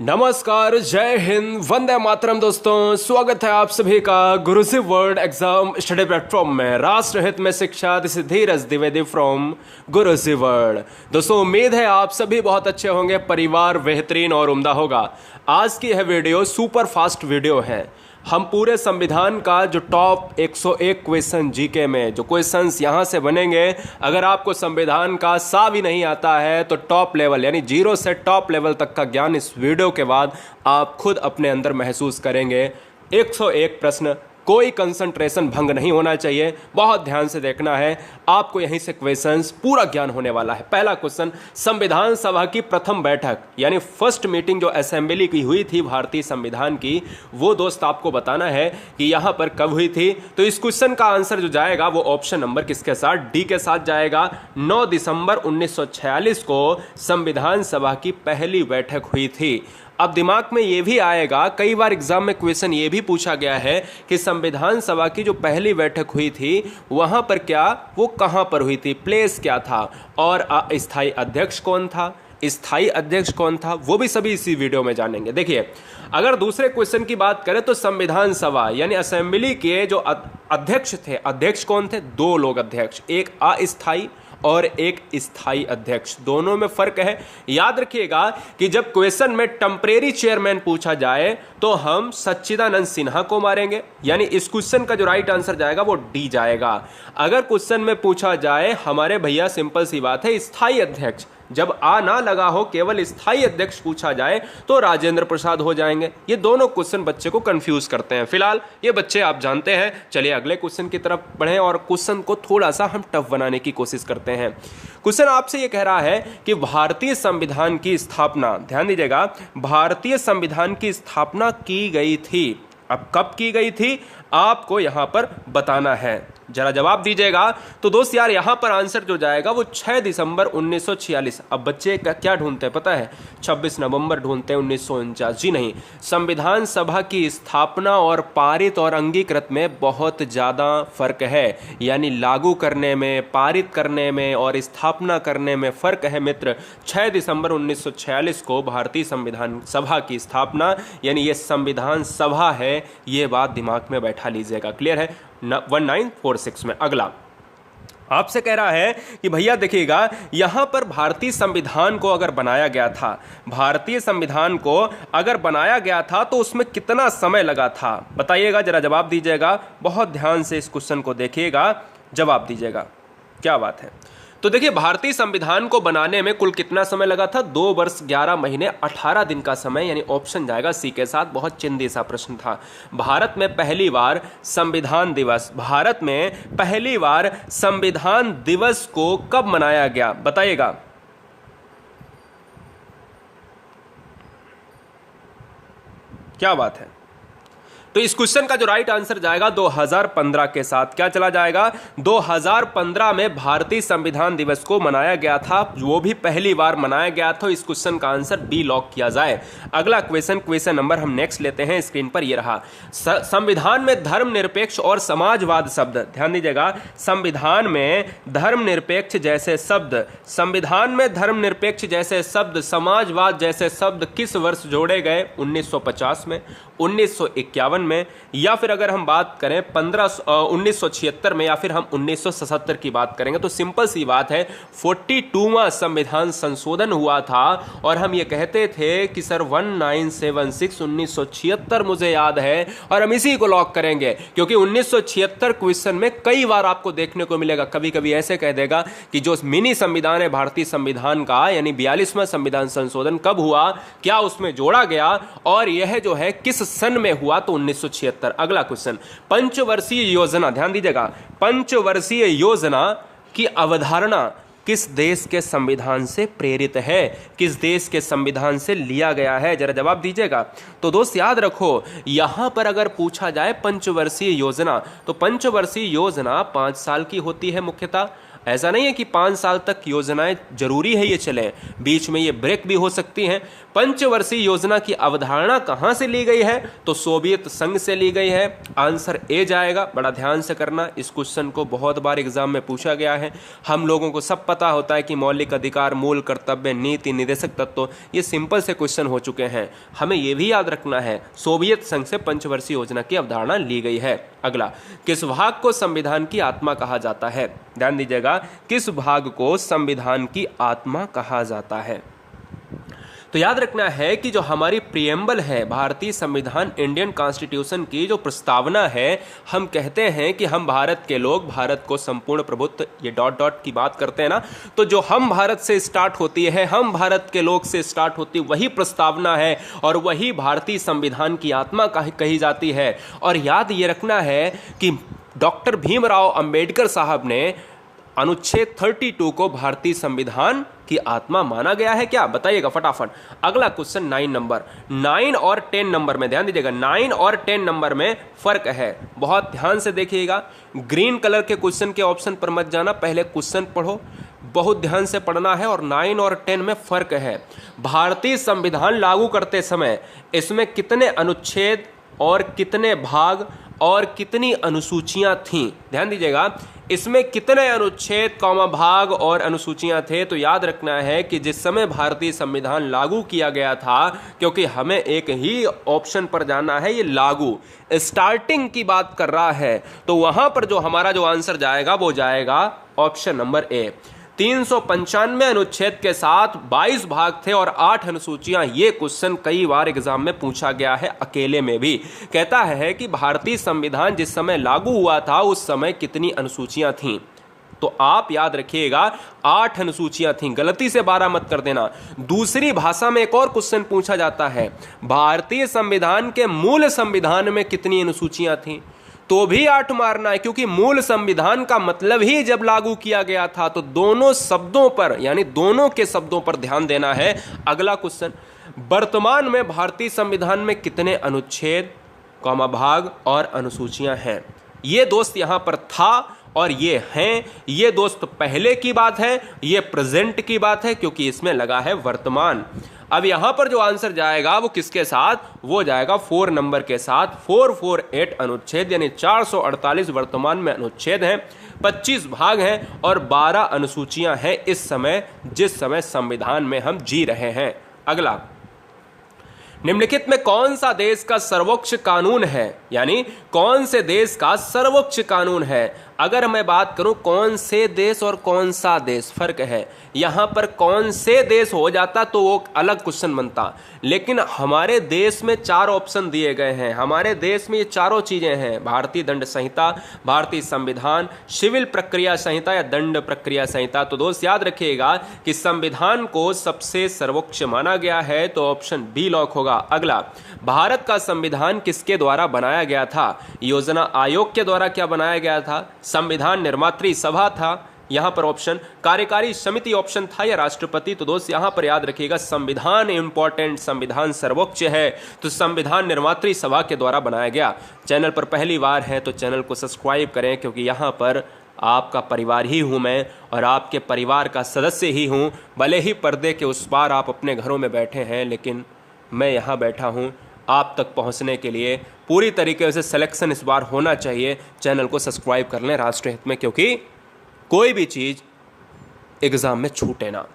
नमस्कार, जय हिंद, वंदे मातरम। दोस्तों, स्वागत है आप सभी का गुरुजी वर्ल्ड एग्जाम स्टडी प्लेटफॉर्म में। राष्ट्र हित में शिक्षा, this is Dheeraj Dwivedi from Guruji world. दोस्तों, उम्मीद है आप सभी बहुत अच्छे होंगे, परिवार बेहतरीन और उम्दा होगा। आज की यह वीडियो सुपर फास्ट वीडियो है। हम पूरे संविधान का जो टॉप 101 क्वेश्चन जीके में जो क्वेश्चंस यहाँ से बनेंगे, अगर आपको संविधान का सा भी नहीं आता है तो टॉप लेवल यानी 0 से टॉप लेवल तक का ज्ञान इस वीडियो के बाद आप खुद अपने अंदर महसूस करेंगे। 101 प्रश्न, कोई कंसंट्रेशन भंग नहीं होना चाहिए, बहुत ध्यान से देखना है। आपको यहीं से क्वेश्चंस पूरा ज्ञान होने वाला है। पहला क्वेश्चन, संविधान सभा की प्रथम बैठक यानी फर्स्ट मीटिंग जो असेंबली की हुई थी भारतीय संविधान की, वो दोस्त आपको बताना है कि यहां पर कब हुई थी। तो इस क्वेश्चन का आंसर जो जाएगा वो ऑप्शन नंबर किसके साथ, डी के साथ जाएगा। 9 दिसंबर 1946 को संविधान सभा की पहली बैठक हुई थी। अब दिमाग में यह भी आएगा, कई बार एग्जाम में क्वेश्चन ये भी पूछा गया है कि संविधान सभा की जो पहली बैठक हुई थी वहां पर क्या, वो कहां पर हुई थी, प्लेस क्या था, और स्थायी अध्यक्ष कौन था, स्थायी अध्यक्ष कौन था, वो भी सभी इसी वीडियो में जानेंगे। देखिए, अगर दूसरे क्वेश्चन की बात करें तो संविधान सभा यानी असेंबली के जो अध्यक्ष थे, अध्यक्ष कौन थे, 2 लोग अध्यक्ष, एक अस्थायी और एक स्थायी अध्यक्ष, दोनों में फर्क है। याद रखिएगा कि जब क्वेश्चन में टेम्परेरी चेयरमैन पूछा जाए तो हम सच्चिदानंद सिन्हा को मारेंगे, यानी इस क्वेश्चन का जो राइट आंसर जाएगा वो डी जाएगा। अगर क्वेश्चन में पूछा जाए हमारे भैया, सिंपल सी बात है, स्थायी अध्यक्ष, जब आ ना लगा हो, केवल स्थायी अध्यक्ष पूछा जाए तो राजेंद्र प्रसाद हो जाएंगे। ये दोनों क्वेश्चन बच्चे को कंफ्यूज करते हैं। फिलहाल ये बच्चे आप जानते हैं। चलिए अगले क्वेश्चन की तरफ बढ़ें और क्वेश्चन को थोड़ा सा हम टफ बनाने की कोशिश करते हैं। क्वेश्चन आपसे ये कह रहा है कि भारतीय संविधान की स्थापना, ध्यान दीजिएगा, भारतीय संविधान की स्थापना की गई थी। अब कब की गई थी आपको यहां पर बताना है, जरा जवाब दीजिएगा। तो दोस्त यार, यहां पर आंसर जो जाएगा वो 6 दिसंबर 1946। अब बच्चे क्या ढूंढते हैं पता है, 26 नवंबर ढूंढते हैं 1949। जी नहीं, संविधान सभा की स्थापना और पारित और अंगीकृत में बहुत ज्यादा फर्क है, यानी लागू करने में, पारित करने में और स्थापना करने में फर्क है मित्र। 6 दिसंबर 1946 को भारतीय संविधान सभा की स्थापना, यानी ये संविधान सभा है, ये बात दिमाग में बैठा लीजिएगा। क्लियर है? 1946 में। अगला आपसे कह रहा है कि भैया देखिएगा, यहां पर भारतीय संविधान को अगर बनाया गया था, भारतीय संविधान को अगर बनाया गया था तो उसमें कितना समय लगा था, बताइएगा, जरा जवाब दीजिएगा। बहुत ध्यान से इस क्वेश्चन को देखिएगा, जवाब दीजिएगा। क्या बात है? तो देखिए, भारतीय संविधान को बनाने में कुल कितना समय लगा था, 2 वर्ष 11 महीने 18 दिन का समय, यानी ऑप्शन जाएगा सी के साथ। बहुत चिंदी सा प्रश्न था। भारत में पहली बार संविधान दिवस, भारत में पहली बार संविधान दिवस को कब मनाया गया, बताइएगा। क्या बात है? तो इस क्वेश्चन का जो राइट आंसर जाएगा 2015 के साथ। क्या चला जाएगा? 2015 में भारतीय संविधान दिवस को मनाया गया था, वो भी पहली बार मनाया गया था। इस क्वेश्चन का आंसर बी लॉक किया जाए। अगला क्वेश्चन नंबर हम नेक्स्ट लेते हैं, स्क्रीन पर ये रहा। संविधान में धर्मनिरपेक्ष और समाजवाद शब्द, ध्यान दीजिएगा, संविधान में धर्मनिरपेक्ष जैसे शब्द, संविधान में धर्मनिरपेक्ष जैसे शब्द, समाजवाद जैसे शब्द किस वर्ष जोड़े गए? 1950 में, 1951 में, या फिर अगर हम बात करें 1976 में, या फिर हम 1977 की बात करेंगे। तो सिंपल सी बात है, 42वां संविधान संशोधन हुआ था और हम ये कहते थे कि सर 1976 1976 मुझे याद है, और हम इसी को लॉक करेंगे क्योंकि 1976 क्वेश्चन में कई बार आपको देखने को मिलेगा। कभी कभी ऐसे कह देगा कि जो मिनी संविधान है भारतीय संविधान का, यानी 42वां संविधान संशोधन कब हुआ, क्या उसमें जोड़ा गया, और यह जो है किस सन में हुआ, तो 1976। अगला क्वेश्चन, पंचवर्षीय योजना, ध्यान दीजिएगा, पंचवर्षीय योजना की अवधारणा किस देश के संविधान से प्रेरित है, किस देश के संविधान से लिया गया है, जरा जवाब दीजिएगा। तो दोस्त याद रखो, यहां पर अगर पूछा जाए पंचवर्षीय योजना, तो पंचवर्षीय योजना 5 साल की होती है मुख्यतः। ऐसा नहीं है कि 5 साल तक योजनाएं जरूरी है ये चलें, बीच में ये ब्रेक भी हो सकती हैं। पंचवर्षीय योजना की अवधारणा कहां से ली गई है? तो सोवियत संघ से ली गई है। आंसर ए जाएगा। बड़ा ध्यान से करना, इस क्वेश्चन को बहुत बार एग्जाम में पूछा गया है। हम लोगों को सब पता होता है कि मौलिक अधिकार, मूल कर्तव्य, नीति, निर्देशक तत्व, ये सिंपल से क्वेश्चन हो चुके हैं। हमें यह भी याद रखना है सोवियत संघ से पंचवर्षीय योजना की अवधारणा ली गई है। अगला, किस भाग को संविधान की आत्मा कहा जाता है? ध्यान दीजिएगा, किस भाग को संविधान की आत्मा कहा जाता है? तो याद रखना है कि जो हमारी प्रियम्बल है, भारतीय संविधान, इंडियन कॉन्स्टिट्यूशन की जो प्रस्तावना है, हम कहते हैं कि हम भारत के लोग भारत को संपूर्ण प्रभुत्व, ये डॉट डॉट की बात करते हैं ना, तो जो हम भारत से स्टार्ट होती है, हम भारत के लोग से स्टार्ट होती, वही प्रस्तावना है और वही भारतीय संविधान की आत्मा कही जाती है। और याद ये रखना है कि डॉक्टर भीमराव अंबेडकर साहब ने अनुच्छेद 32 को भारतीय संविधान की आत्मा माना गया है क्या? बताइएगा फटाफट। अगला क्वेश्चन 9 नंबर, 9 और 10 नंबर में ध्यान दीजिएगा, 9 और 10 नंबर में फर्क है। बहुत ध्यान से देखिएगा, ग्रीन कलर के क्वेश्चन के ऑप्शन पर मत जाना, पहले क्वेश्चन पढ़ो, बहुत ध्यान से पढ़ना है। और 9 और 10 में फर्क है। भारतीय संविधान लागू करते समय इसमें कितने अनुच्छेद और कितने भाग और कितनी अनुसूचियां थीं? ध्यान दीजिएगा, इसमें कितने अनुच्छेद, भाग और अनुसूचियां थे? तो याद रखना है कि जिस समय भारतीय संविधान लागू किया गया था, क्योंकि हमें एक ही ऑप्शन पर जाना है, ये लागू स्टार्टिंग की बात कर रहा है, तो वहां पर जो हमारा जो आंसर जाएगा वो जाएगा ऑप्शन नंबर ए। 395 अनुच्छेद के साथ 22 भाग थे और 8 अनुसूचियां। ये क्वेश्चन कई बार एग्जाम में पूछा गया है, अकेले में भी। कहता है कि भारतीय संविधान जिस समय लागू हुआ था उस समय कितनी अनुसूचियां थीं? तो आप याद रखिएगा 8 अनुसूचियां थीं, गलती से 12 मत कर देना। दूसरी भाषा में एक और क्वेश्चन पूछा जाता है, भारतीय संविधान के मूल संविधान में कितनी अनुसूचियां थीं? तो भी 8 मारना है, क्योंकि मूल संविधान का मतलब ही जब लागू किया गया था, तो दोनों शब्दों पर, यानी दोनों के शब्दों पर ध्यान देना है। अगला क्वेश्चन, वर्तमान में भारतीय संविधान में कितने अनुच्छेद, भाग और अनुसूचियां हैं? ये दोस्त यहां पर था और ये हैं। ये दोस्त पहले की बात है, ये प्रेजेंट की बात है, क्योंकि इसमें लगा है वर्तमान। अब यहां पर जो आंसर जाएगा वो किसके साथ? वो जाएगा 4 नंबर के साथ। 448 अनुच्छेद, यानी 448 वर्तमान में अनुच्छेद हैं, 25 भाग हैं और 12 अनुसूचियां हैं इस समय, जिस समय संविधान में हम जी रहे हैं। अगला, निम्नलिखित में कौन सा देश का सर्वोच्च कानून है? यानी कौन से देश का सर्वोच्च कानून है? अगर मैं बात करूं कौन से देश और कौन सा देश, फर्क है। यहां पर कौन से देश हो जाता तो वो अलग क्वेश्चन बनता, लेकिन हमारे देश में 4 ऑप्शन दिए गए हैं। हमारे देश में ये चारों चीजें हैं, भारतीय दंड संहिता, भारतीय संविधान, सिविल प्रक्रिया संहिता या दंड प्रक्रिया संहिता। तो दोस्त याद रखिएगा कि संविधान को सबसे सर्वोच्च माना गया है, तो ऑप्शन बी लॉक होगा। अगला, भारत का संविधान किसके द्वारा बनाया गया था? योजना आयोग के द्वारा क्या बनाया गया था? संविधान निर्मात्री सभा था, यहां पर ऑप्शन कार्यकारी समिति ऑप्शन था, या राष्ट्रपति? तो दोस्त यहां पर याद रखिएगा संविधान इंपॉर्टेंट, संविधान सर्वोच्च है, तो संविधान निर्मात्री सभा के द्वारा बनाया गया। चैनल पर पहली बार है तो चैनल को सब्सक्राइब करें, क्योंकि यहां पर आपका परिवार ही हूं मैं और आपके परिवार का सदस्य ही हूं। भले ही पर्दे के उस पार आप अपने घरों में बैठे हैं, लेकिन मैं यहाँ बैठा हूँ आप तक पहुँचने के लिए। पूरी तरीके से सिलेक्शन इस बार होना चाहिए। चैनल को सब्सक्राइब कर लें राष्ट्र हित में, क्योंकि कोई भी चीज़ एग्जाम में छूटे ना।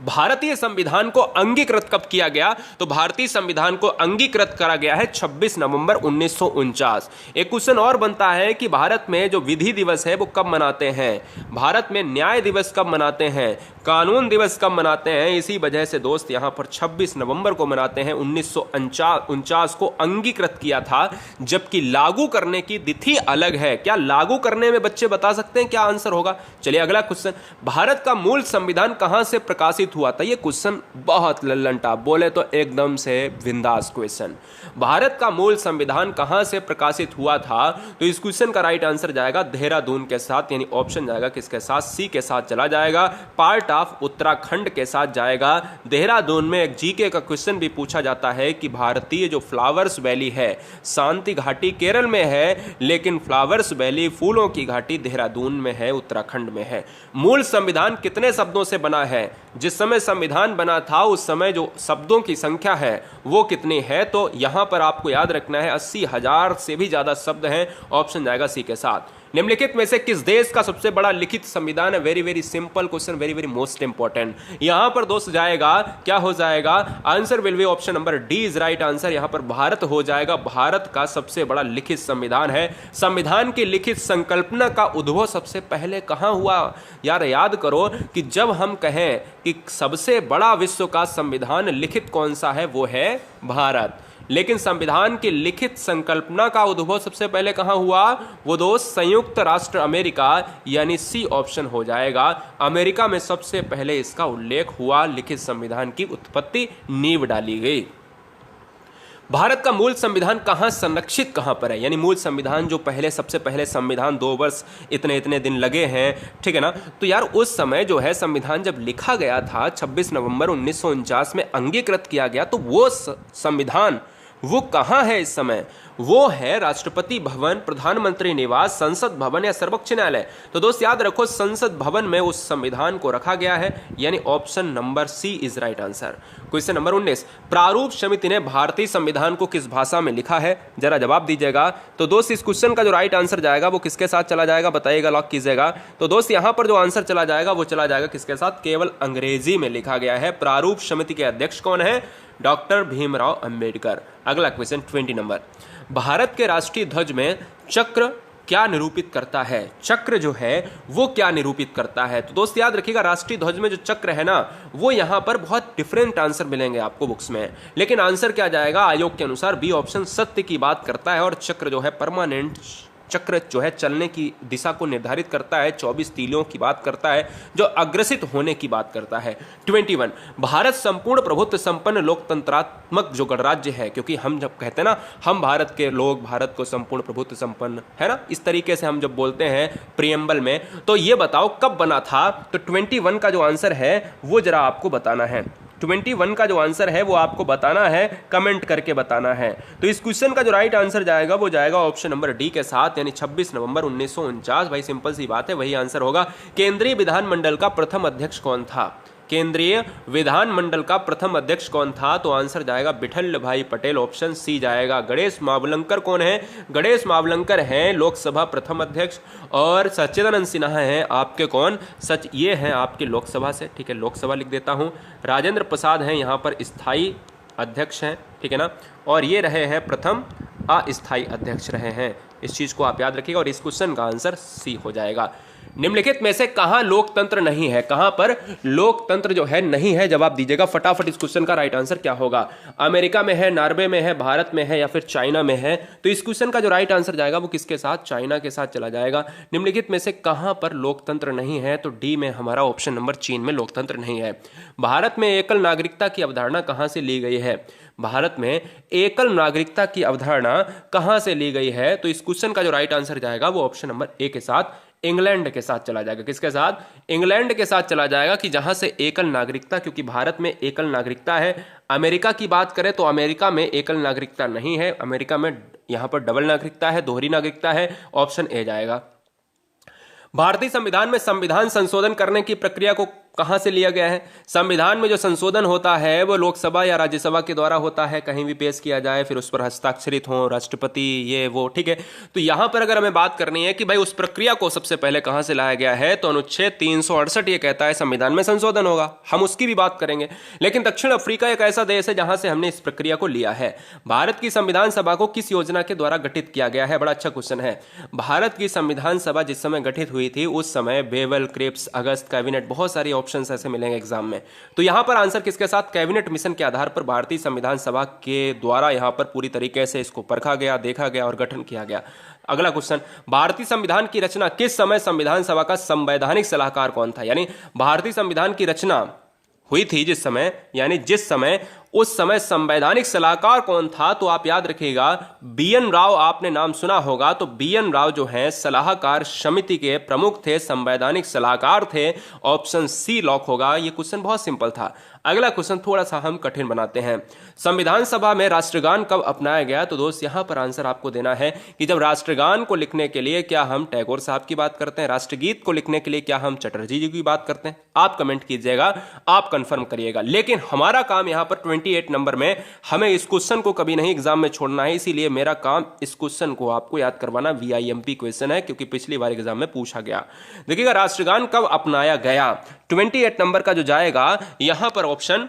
भारतीय संविधान को अंगीकृत कब किया गया? तो भारतीय संविधान को अंगीकृत करा गया है 26 नवंबर 1949। एक क्वेश्चन और बनता है कि भारत में जो विधि दिवस है वो कब मनाते हैं? भारत में न्याय दिवस कब मनाते हैं? कानून दिवस कब मनाते हैं? इसी वजह से दोस्त यहाँ पर 26 नवंबर को मनाते हैं। 1949 को अंगीकृत किया था, जबकि लागू करने की तिथि अलग है। क्या लागू करने में बच्चे बता सकते हैं क्या आंसर होगा? चलिए अगला क्वेश्चन, भारत का मूल संविधान कहां से प्रकाशित प्रकाशित हुआ था? ये क्वेश्चन बहुत लल्लन टॉप, बोले तो एकदम से बिंदास क्वेश्चन। भारत का मूल संविधान कहां से प्रकाशित हुआ था? तो इस क्वेश्चन का राइट आंसर जाएगा देहरादून के साथ, यानी ऑप्शन जाएगा किसके साथ? सी के साथ चला जाएगा, पार्ट ऑफ उत्तराखंड के साथ जाएगा। देहरादून में एक जीके का क्वेश्चन भी पूछा जाता है कि भारतीय जो फ्लावर्स वैली है, शांति घाटी केरल में है, लेकिन फ्लावर्स वैली फूलों की घाटी देहरादून में है, उत्तराखंड में है। मूल संविधान कितने शब्दों से बना है? जिस समय संविधान बना था उस समय जो शब्दों की संख्या है वो कितनी है? तो यहां पर आपको याद रखना है 80,000 से भी ज्यादा शब्द हैं। ऑप्शन जाएगा सी के साथ। निम्नलिखित में से किस देश का सबसे बड़ा लिखित संविधान है? Very very simple question, very very most important. यहां पर दोस्त जाएगा, क्या हो जाएगा? Answer will be option number D is right answer. यहां पर भारत हो जाएगा, भारत का सबसे बड़ा लिखित संविधान है। संविधान की लिखित संकल्पना का उद्भव सबसे पहले कहां हुआ? यार याद करो कि जब हम कहें कि सबसे बड़ा विश्व का संविधान लिखित कौन सा है, वो है भारत। लेकिन संविधान की लिखित संकल्पना का उद्भव सबसे पहले कहां हुआ? वो दोस्त संयुक्त राष्ट्र अमेरिका, यानी सी ऑप्शन हो जाएगा। अमेरिका में सबसे पहले इसका उल्लेख हुआ, लिखित संविधान की उत्पत्ति, नींव डाली गई। भारत का मूल संविधान कहां संरक्षित कहां पर है? यानी मूल संविधान जो पहले, सबसे पहले संविधान 2 वर्ष इतने इतने दिन लगे हैं, ठीक है ना? तो यार उस समय जो है संविधान जब लिखा गया था 26 नवंबर 1949 में अंगीकृत किया गया, तो वो संविधान वो कहां है इस समय? वो है राष्ट्रपति भवन, प्रधानमंत्री निवास, संसद भवन या सर्वोच्च न्यायालय। तो दोस्त याद रखो संसद भवन में उस संविधान को रखा गया है, यानी option number C is right answer. Question number 19, प्रारूप समिति ने भारतीय संविधान को किस भाषा में लिखा है? जरा जवाब दीजिएगा। तो दोस्त इस क्वेश्चन का जो राइट आंसर जाएगा वो किसके साथ चला जाएगा? बताइएगा, लॉक कीजिएगा। तो दोस्त यहां पर जो आंसर चला जाएगा वो चला जाएगा किसके साथ? केवल अंग्रेजी में लिखा गया है। प्रारूप समिति के अध्यक्ष कौन है? डॉक्टर भीमराव अंबेडकर। अगला क्वेश्चन 20 नंबर, भारत के राष्ट्रीय ध्वज में चक्र क्या निरूपित करता है? चक्र जो है वो क्या निरूपित करता है? तो दोस्त याद रखिएगा राष्ट्रीय ध्वज में जो चक्र है ना, वो यहां पर बहुत डिफरेंट आंसर मिलेंगे आपको बुक्स में, लेकिन आंसर क्या जाएगा? आयोग के अनुसार बी ऑप्शन सत्य की बात करता है। और चक्र जो है परमानेंट चक्र जो है चलने की दिशा को निर्धारित करता है, 24 तीलियों की बात करता है, जो अग्रसित होने की बात करता है। 21, भारत संपूर्ण प्रभुत्व संपन्न लोकतंत्रात्मक जो गणराज्य है, क्योंकि हम जब कहते हैं ना हम भारत के लोग, भारत को संपूर्ण प्रभुत्व संपन्न, है ना, इस तरीके से हम जब बोलते हैं प्रियम्बल में, तो ये बताओ कब बना था? तो 21 का जो आंसर है वो जरा आपको बताना है। 21 का जो आंसर है वो आपको बताना है, कमेंट करके बताना है। तो इस क्वेश्चन का जो राइट आंसर जाएगा वो जाएगा ऑप्शन नंबर डी के साथ, यानी 26 नवंबर 1949। भाई सिंपल सी बात है, वही आंसर होगा। केंद्रीय विधानमंडल का प्रथम अध्यक्ष कौन था? केंद्रीय विधानमंडल का प्रथम अध्यक्ष कौन था? तो आंसर जाएगा विठल भाई पटेल, ऑप्शन सी जाएगा। गणेश मावलंकर कौन है? गणेश मावलंकर हैं लोकसभा प्रथम अध्यक्ष। और सच्चिदानंद सिन्हा हैं आपके कौन? ये हैं आपके लोकसभा से, ठीक है, लोकसभा लिख देता हूं। राजेंद्र प्रसाद हैं यहाँ पर स्थायी अध्यक्ष हैं, ठीक है ना, और ये रहे हैं प्रथम अस्थायी अध्यक्ष रहे हैं। इस चीज को आप याद रखिएगा और इस क्वेश्चन का आंसर सी हो जाएगा। निम्नलिखित में से कहां लोकतंत्र नहीं है? कहां पर लोकतंत्र जो है नहीं है? जवाब दीजिएगा फटाफट। इस क्वेश्चन का राइट आंसर क्या होगा? अमेरिका में है, नॉर्वे में है, भारत में है या फिर चाइना में है? तो इस क्वेश्चन का जो राइट आंसर जाएगा वो किसके साथ? चाइना के साथ चला जाएगा। निम्नलिखित में से कहां पर लोकतंत्र नहीं है? तो डी में हमारा ऑप्शन नंबर चीन में लोकतंत्र नहीं है। भारत में एकल नागरिकता की अवधारणा कहां से ली गई है? भारत में एकल नागरिकता की अवधारणा कहां से ली गई है? तो इस क्वेश्चन का जो राइट आंसर जाएगा वो ऑप्शन नंबर ए के साथ, इंग्लैंड के साथ चला जाएगा। किसके साथ? इंग्लैंड के साथ चला जाएगा, कि जहां से एकल नागरिकता, क्योंकि भारत में एकल नागरिकता है। अमेरिका की बात करें तो अमेरिका में एकल नागरिकता नहीं है, अमेरिका में यहां पर डबल नागरिकता है, दोहरी नागरिकता है। ऑप्शन ए जाएगा। भारतीय संविधान में संविधान संशोधन करने की प्रक्रिया को कहां से लिया गया है? संविधान में जो संशोधन होता है वो लोकसभा या राज्यसभा के द्वारा होता है, कहीं भी पेश किया जाए, फिर उस पर हस्ताक्षरित हो राष्ट्रपति, ये वो, ठीक है। तो यहां पर अगर हमें बात करनी है कि भाई उस प्रक्रिया को सबसे पहले कहां से लाया गया है, तो अनुच्छेद 368 ये कहता है संविधान में संशोधन होगा, हम उसकी भी बात करेंगे। लेकिन दक्षिण अफ्रीका एक ऐसा देश है जहां से हमने इस प्रक्रिया को लिया है। भारत की संविधान सभा को किस योजना के द्वारा गठित किया गया है? बड़ा अच्छा क्वेश्चन है। भारत की संविधान सभा जिस समय गठित हुई थी उस समय बेवल, क्रिप्स, अगस्त, कैबिनेट, बहुत सारी ऑप्शंस ऐसे मिलेंगे एग्जाम में। तो यहां पर आंसर किसके साथ? कैबिनेट मिशन के आधार पर भारतीय संविधान सभा के द्वारा यहां पर पूरी तरीके से इसको परखा गया, देखा गया और गठन किया गया। अगला क्वेश्चन, भारतीय संविधान की रचना किस समय संविधान सभा का संवैधानिक सलाहकार कौन था? यानी भारतीय संविधान की रचना हुई थी जिस समय, यानी जिस समय, उस समय संवैधानिक सलाहकार कौन था? तो आप याद रखिएगा, बीएन राव, आपने नाम सुना होगा। तो बीएन राव जो है सलाहकार समिति के प्रमुख थे, संवैधानिक सलाहकार थे। ऑप्शन सी लॉक होगा। ये क्वेश्चन बहुत सिंपल था। अगला क्वेश्चन थोड़ा सा हम कठिन बनाते हैं। संविधान सभा में राष्ट्रगान कब अपनाया गया? तो दोस्त यहां पर आंसर आपको देना है कि जब राष्ट्रगान को लिखने के लिए क्या हम टैगोर साहब की बात करते हैं, राष्ट्रगीत को लिखने के लिए क्या हम चटर्जी जी की बात करते हैं? आप कमेंट कीजिएगा, आप कंफर्म करिएगा। लेकिन हमारा काम यहां पर 28 नंबर में, हमें इस क्वेश्चन को कभी नहीं एग्जाम में छोड़ना है, इसीलिए मेरा काम इस क्वेश्चन को आपको याद करवाना। VIMP क्वेश्चन है, क्योंकि पिछली बार एग्जाम में पूछा गया। देखिएगा, राष्ट्रगान कब अपनाया गया? 28 नंबर का जो जाएगा यहां पर ऑप्शन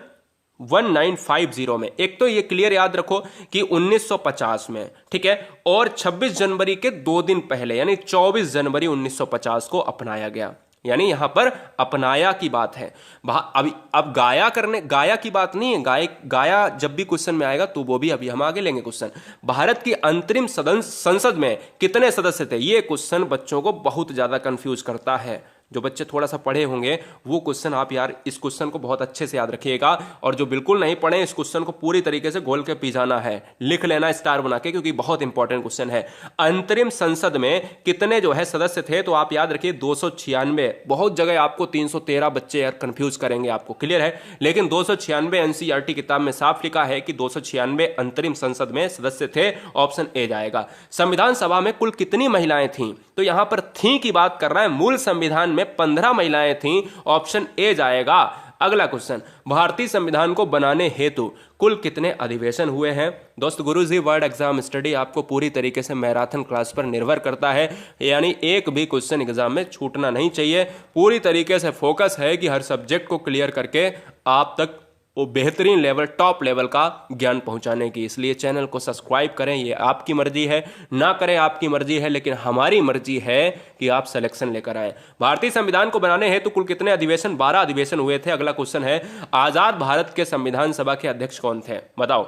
1950 में। एक तो ये क्लियर याद रखो कि 1950 में, ठीक है, और 26 जनवरी के 2 दिन पहले यानी 24 जनवरी 1950 को अपनाया गया। यानी यहां पर अपनाया की बात है। अब गाया की बात नहीं है। गाया जब भी क्वेश्चन में आएगा तो वो भी अभी हम आगे लेंगे क्वेश्चन। भारत की अंतरिम संसद में कितने सदस्य थे? ये क्वेश्चन बच्चों को बहुत ज्यादा कंफ्यूज करता है। जो बच्चे थोड़ा सा पढ़े होंगे वो क्वेश्चन, आप यार इस क्वेश्चन को बहुत अच्छे से याद रखिएगा। और जो बिल्कुल नहीं पढ़े, इस क्वेश्चन को पूरी तरीके से घोल के पी जाना है, लिख लेना स्टार बना के, क्योंकि बहुत इंपॉर्टेंट क्वेश्चन है। अंतरिम संसद में कितने जो है सदस्य थे? तो आप याद रखिए 296। बहुत जगह आपको 313 बच्चे यार कंफ्यूज करेंगे, आपको क्लियर है। लेकिन 296 एनसीईआरटी किताब में साफ लिखा है कि 296 अंतरिम संसद में सदस्य थे। ऑप्शन ए जाएगा। संविधान सभा में कुल कितनी महिलाएं थीं? तो यहां पर थी की बात कर रहा है। मूल संविधान में 15 महिलाएं थीं। ऑप्शन ए जाएगा। अगला क्वेश्चन, भारतीय संविधान को बनाने हेतु कुल कितने अधिवेशन हुए हैं? दोस्त, गुरुजी वर्ड एग्जाम स्टडी आपको पूरी तरीके से मैराथन क्लास पर निर्भर करता है, यानी एक भी क्वेश्चन एग्जाम में छूटना नहीं चाहिए। पूरी तरीके से फोकस है कि हर सब्जेक्ट को क्लियर करके आप तक वो बेहतरीन लेवल, टॉप लेवल का ज्ञान पहुंचाने की। इसलिए चैनल को सब्सक्राइब करें, ये आपकी मर्जी है, ना करें आपकी मर्जी है, लेकिन हमारी मर्जी है कि आप सिलेक्शन लेकर आए। भारतीय संविधान को बनाने हेतु कुल कितने अधिवेशन? 12 अधिवेशन हुए थे। अगला क्वेश्चन है, आजाद भारत के संविधान सभा के अध्यक्ष कौन थे? बताओ,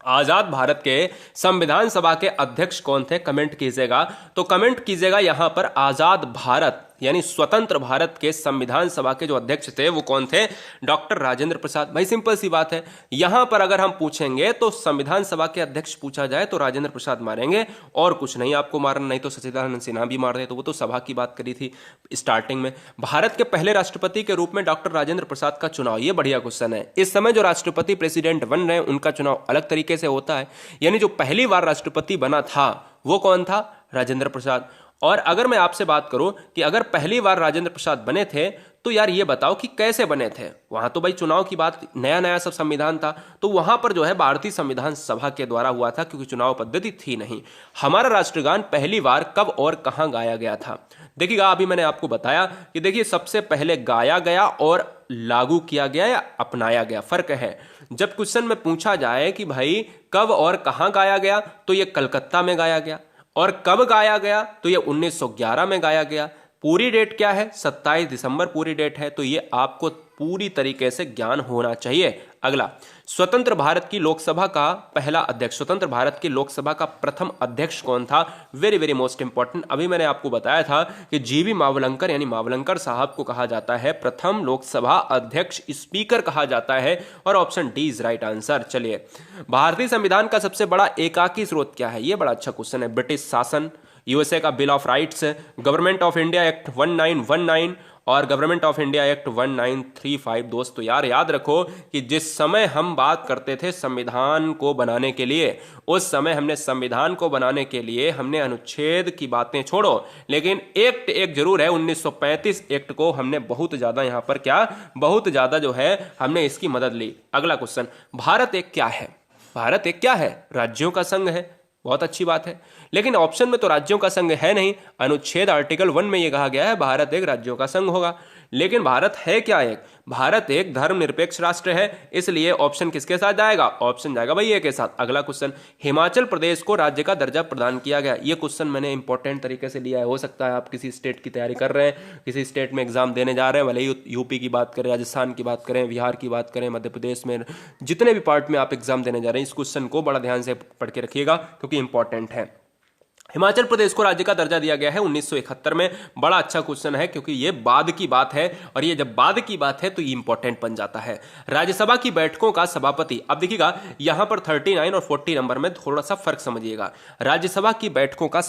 आजाद भारत के संविधान सभा के अध्यक्ष कौन थे? कमेंट कीजिएगा। तो कमेंट कीजिएगा यहां पर, आजाद भारत यानी स्वतंत्र भारत के संविधान सभा के जो अध्यक्ष थे वो कौन थे? डॉक्टर राजेंद्र प्रसाद। भाई सिंपल सी बात है, यहां पर अगर हम पूछेंगे तो संविधान सभा के अध्यक्ष पूछा जाए तो राजेंद्र प्रसाद मारेंगे, और कुछ नहीं आपको मारना। नहीं तो सच्चिदानंद सिन्हा भी मार दे, तो वो तो सभा की बात करी थी स्टार्टिंग में। भारत के पहले राष्ट्रपति के रूप में डॉक्टर राजेंद्र प्रसाद का चुनाव, ये बढ़िया क्वेश्चन है। इस समय जो राष्ट्रपति प्रेसिडेंट बन रहे हैं उनका चुनाव अलग तरीके से होता है। यानी जो पहली बार राष्ट्रपति बना था वो कौन था? राजेंद्र प्रसाद। और अगर मैं आपसे बात करूं कि अगर पहली बार राजेंद्र प्रसाद बने थे तो यार ये बताओ कि कैसे बने थे? वहां तो भाई चुनाव की बात, नया नया सब संविधान था, तो वहां पर जो है भारतीय संविधान सभा के द्वारा हुआ था, क्योंकि चुनाव पद्धति थी नहीं। हमारा राष्ट्रगान पहली बार कब और कहां गाया गया था? देखिएगा, अभी मैंने आपको बताया कि देखिए सबसे पहले गाया गया और लागू किया गया या अपनाया गया, फर्क है। जब क्वेश्चन में पूछा जाए कि भाई कब और कहां गाया गया, तो ये कलकत्ता में गाया गया। और कब गाया गया, तो ये 1911 में गाया गया। पूरी डेट क्या है? 27 दिसंबर पूरी डेट है। तो ये आपको पूरी तरीके से ज्ञान होना चाहिए। अगला, स्वतंत्र भारत की लोकसभा का पहला अध्यक्ष, स्वतंत्र भारत की लोकसभा का प्रथम अध्यक्ष कौन था? Very very most important. अभी मैंने आपको बताया था कि जीवी मावलंकर यानी मावलंकर साहब को कहा जाता है प्रथम लोकसभा अध्यक्ष, स्पीकर कहा जाता है। और option D is right answer. चलिए, भारतीय संविधान का सबसे बड़ा एकाकी स्रोत क्या है? ये बड़ा अच्छा क्वेश्चन है। ब्रिटिश शासन, यूएसए का bill of rights, government of India act 1919 और गवर्नमेंट ऑफ इंडिया एक्ट 1935। दोस्तों यार याद रखो कि जिस समय हम बात करते थे संविधान को बनाने के लिए, उस समय हमने संविधान को बनाने के लिए हमने अनुच्छेद की बातें छोड़ो, लेकिन एक्ट एक जरूर है, 1935 एक्ट को हमने बहुत ज्यादा यहां पर क्या, बहुत ज्यादा जो है हमने इसकी मदद ली। अगला क्वेश्चन, भारत एक क्या है? भारत एक क्या है? राज्यों का संघ है। बहुत अच्छी बात है, लेकिन ऑप्शन में तो राज्यों का संघ है नहीं। अनुच्छेद आर्टिकल 1 में यह कहा गया है भारत एक राज्यों का संघ होगा। लेकिन भारत है क्या? एक भारत एक धर्मनिरपेक्ष राष्ट्र है। इसलिए ऑप्शन किसके साथ जाएगा? ऑप्शन जाएगा भाई ए के साथ। अगला क्वेश्चन, हिमाचल प्रदेश को राज्य का दर्जा प्रदान किया गया। ये क्वेश्चन मैंने इंपॉर्टेंट तरीके से लिया है। हो सकता है आप किसी स्टेट की तैयारी कर रहे हैं, किसी स्टेट में एग्जाम देने जा रहे हैं, भले ही यूपी की बात करें, राजस्थान की बात करें, बिहार की बात करें, मध्य प्रदेश में, जितने भी पार्ट में आप एग्जाम देने जा रहे हैं, इस क्वेश्चन को बड़ा ध्यान से पढ़ के रखिएगा क्योंकि इंपॉर्टेंट है। हिमाचल प्रदेश को राज्य का दर्जा दिया गया है 1971 में। बड़ा अच्छा क्वेश्चन है क्योंकि ये बाद की बात है, और ये जब बाद की बात है तो ये इंपॉर्टेंट बन जाता है। राज्यसभा की बैठकों का सभापति, अब देखिएगा यहां पर 39 और 40 नंबर में थोड़ा सा फर्क समझिएगा। राज्यसभा की बैठकों का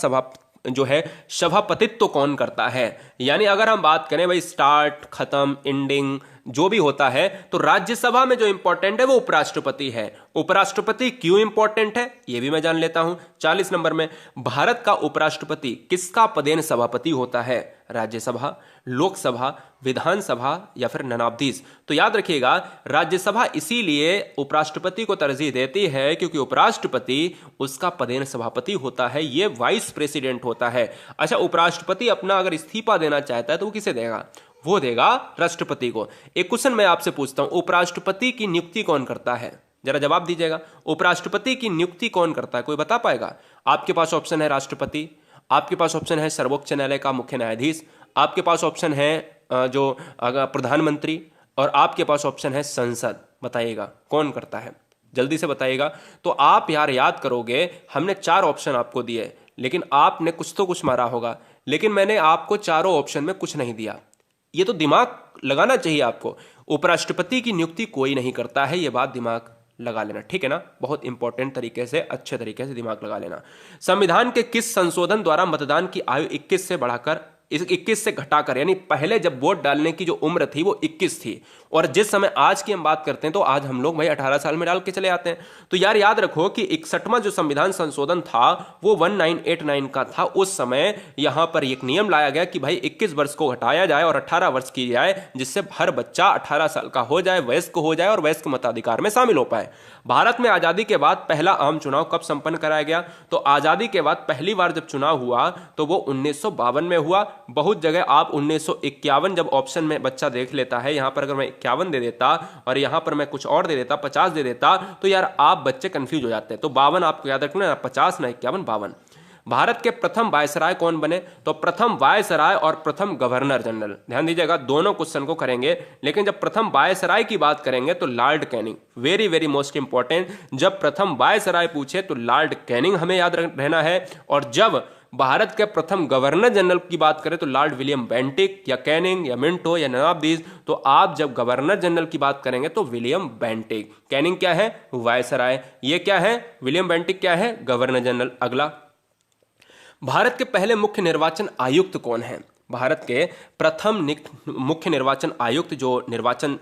जो है सभापतित्व तो कौन करता है, यानी अगर हम बात करें भाई स्टार्ट, खत्म, एंडिंग जो भी होता है, तो राज्यसभा में जो इंपॉर्टेंट है वो उपराष्ट्रपति है। उपराष्ट्रपति क्यों इंपॉर्टेंट है ये भी मैं जान लेता हूं। 40 नंबर में, भारत का उपराष्ट्रपति किसका पदेन सभापति होता है? राज्यसभा, लोकसभा, विधानसभा या फिर ननाब्दीज? तो याद रखिएगा राज्यसभा इसीलिए उपराष्ट्रपति को तरजीह देती है क्योंकि उपराष्ट्रपति उसका पदेन सभापति होता है, ये वाइस प्रेसिडेंट होता है। अच्छा, उपराष्ट्रपति अपना अगर इस्तीफा देना चाहता है तो वो किसे देगा? वो देगा राष्ट्रपति को। एक क्वेश्चन मैं आपसे पूछता हूं, उपराष्ट्रपति की नियुक्ति कौन करता है? जरा जवाब दीजिएगा, उपराष्ट्रपति की नियुक्ति कौन करता है? कोई बता पाएगा? आपके पास ऑप्शन है राष्ट्रपति, आपके पास ऑप्शन है सर्वोच्च न्यायालय का मुख्य न्यायाधीश, आपके पास ऑप्शन है जो प्रधानमंत्री, और आपके पास ऑप्शन है संसद। बताइएगा कौन करता है, जल्दी से बताइएगा। तो आप यार याद करोगे, हमने 4 ऑप्शन आपको दिए, लेकिन आपने कुछ तो कुछ मारा होगा, लेकिन मैंने आपको चारों ऑप्शन में कुछ नहीं दिया। ये तो दिमाग लगाना चाहिए आपको। उपराष्ट्रपति की नियुक्ति कोई नहीं करता है, ये बात दिमाग लगा लेना, ठीक है ना? बहुत इंपॉर्टेंट तरीके से, अच्छे तरीके से दिमाग लगा लेना। संविधान के किस संशोधन द्वारा मतदान की आयु 21 से बढ़ाकर 21 से घटाकर, यानी पहले जब वोट डालने की जो उम्र थी वो 21 थी, और जिस समय आज की हम बात करते हैं तो आज हम लोग भाई 18 साल में डाल के चले आते हैं। तो यार याद रखो कि 61वां जो संविधान संशोधन था वो 1989 का था। उस समय यहां पर एक नियम लाया गया कि भाई 21 वर्ष को घटाया जाए और 18 वर्ष की जाए, जिससे हर बच्चा 18 साल का हो जाए, वयस्क हो जाए और वयस्क मताधिकार में शामिल हो पाए। भारत में आजादी के बाद पहला आम चुनाव कब संपन्न कराया गया? तो आजादी के बाद पहली बार जब चुनाव हुआ तो वो 1952 में हुआ। बहुत जगह आप 1951 जब ऑप्शन में बच्चा देख लेता है, यहां पर अगर मैं 51 दे देता और यहां पर मैं कुछ और दे देता, 50 दे देता, तो यार आप बच्चे कंफ्यूज हो जाते हैं। तो 52 आपको याद रखना, ना 50 ना 51, 52। भारत के प्रथम वायसराय कौन बने? तो प्रथम वायसराय और प्रथम गवर्नर जनरल, ध्यान दीजिएगा दोनों क्वेश्चन को करेंगे, लेकिन जब प्रथम वायसराय की बात करेंगे तो Lord Canning, very very most important. जब प्रथम वायसराय पूछे तो लॉर्ड कैनिंग हमें याद रहना है, और जब भारत के प्रथम गवर्नर जनरल की बात करें तो लॉर्ड विलियम बेंटिक या कैनिंग या मिंटो या नवाबदीज। तो आप जब गवर्नर जनरल की बात करेंगे तो विलियम बेंटिक। कैनिंग क्या है? वायसराय। ये क्या है? विलियम बेंटिक क्या है? Governor general. अगला, भारत के पहले मुख्य निर्वाचन आयुक्त कौन है? भारत के प्रथम मुख्य निर्वाचन आयुक्त, जो निर्वाचन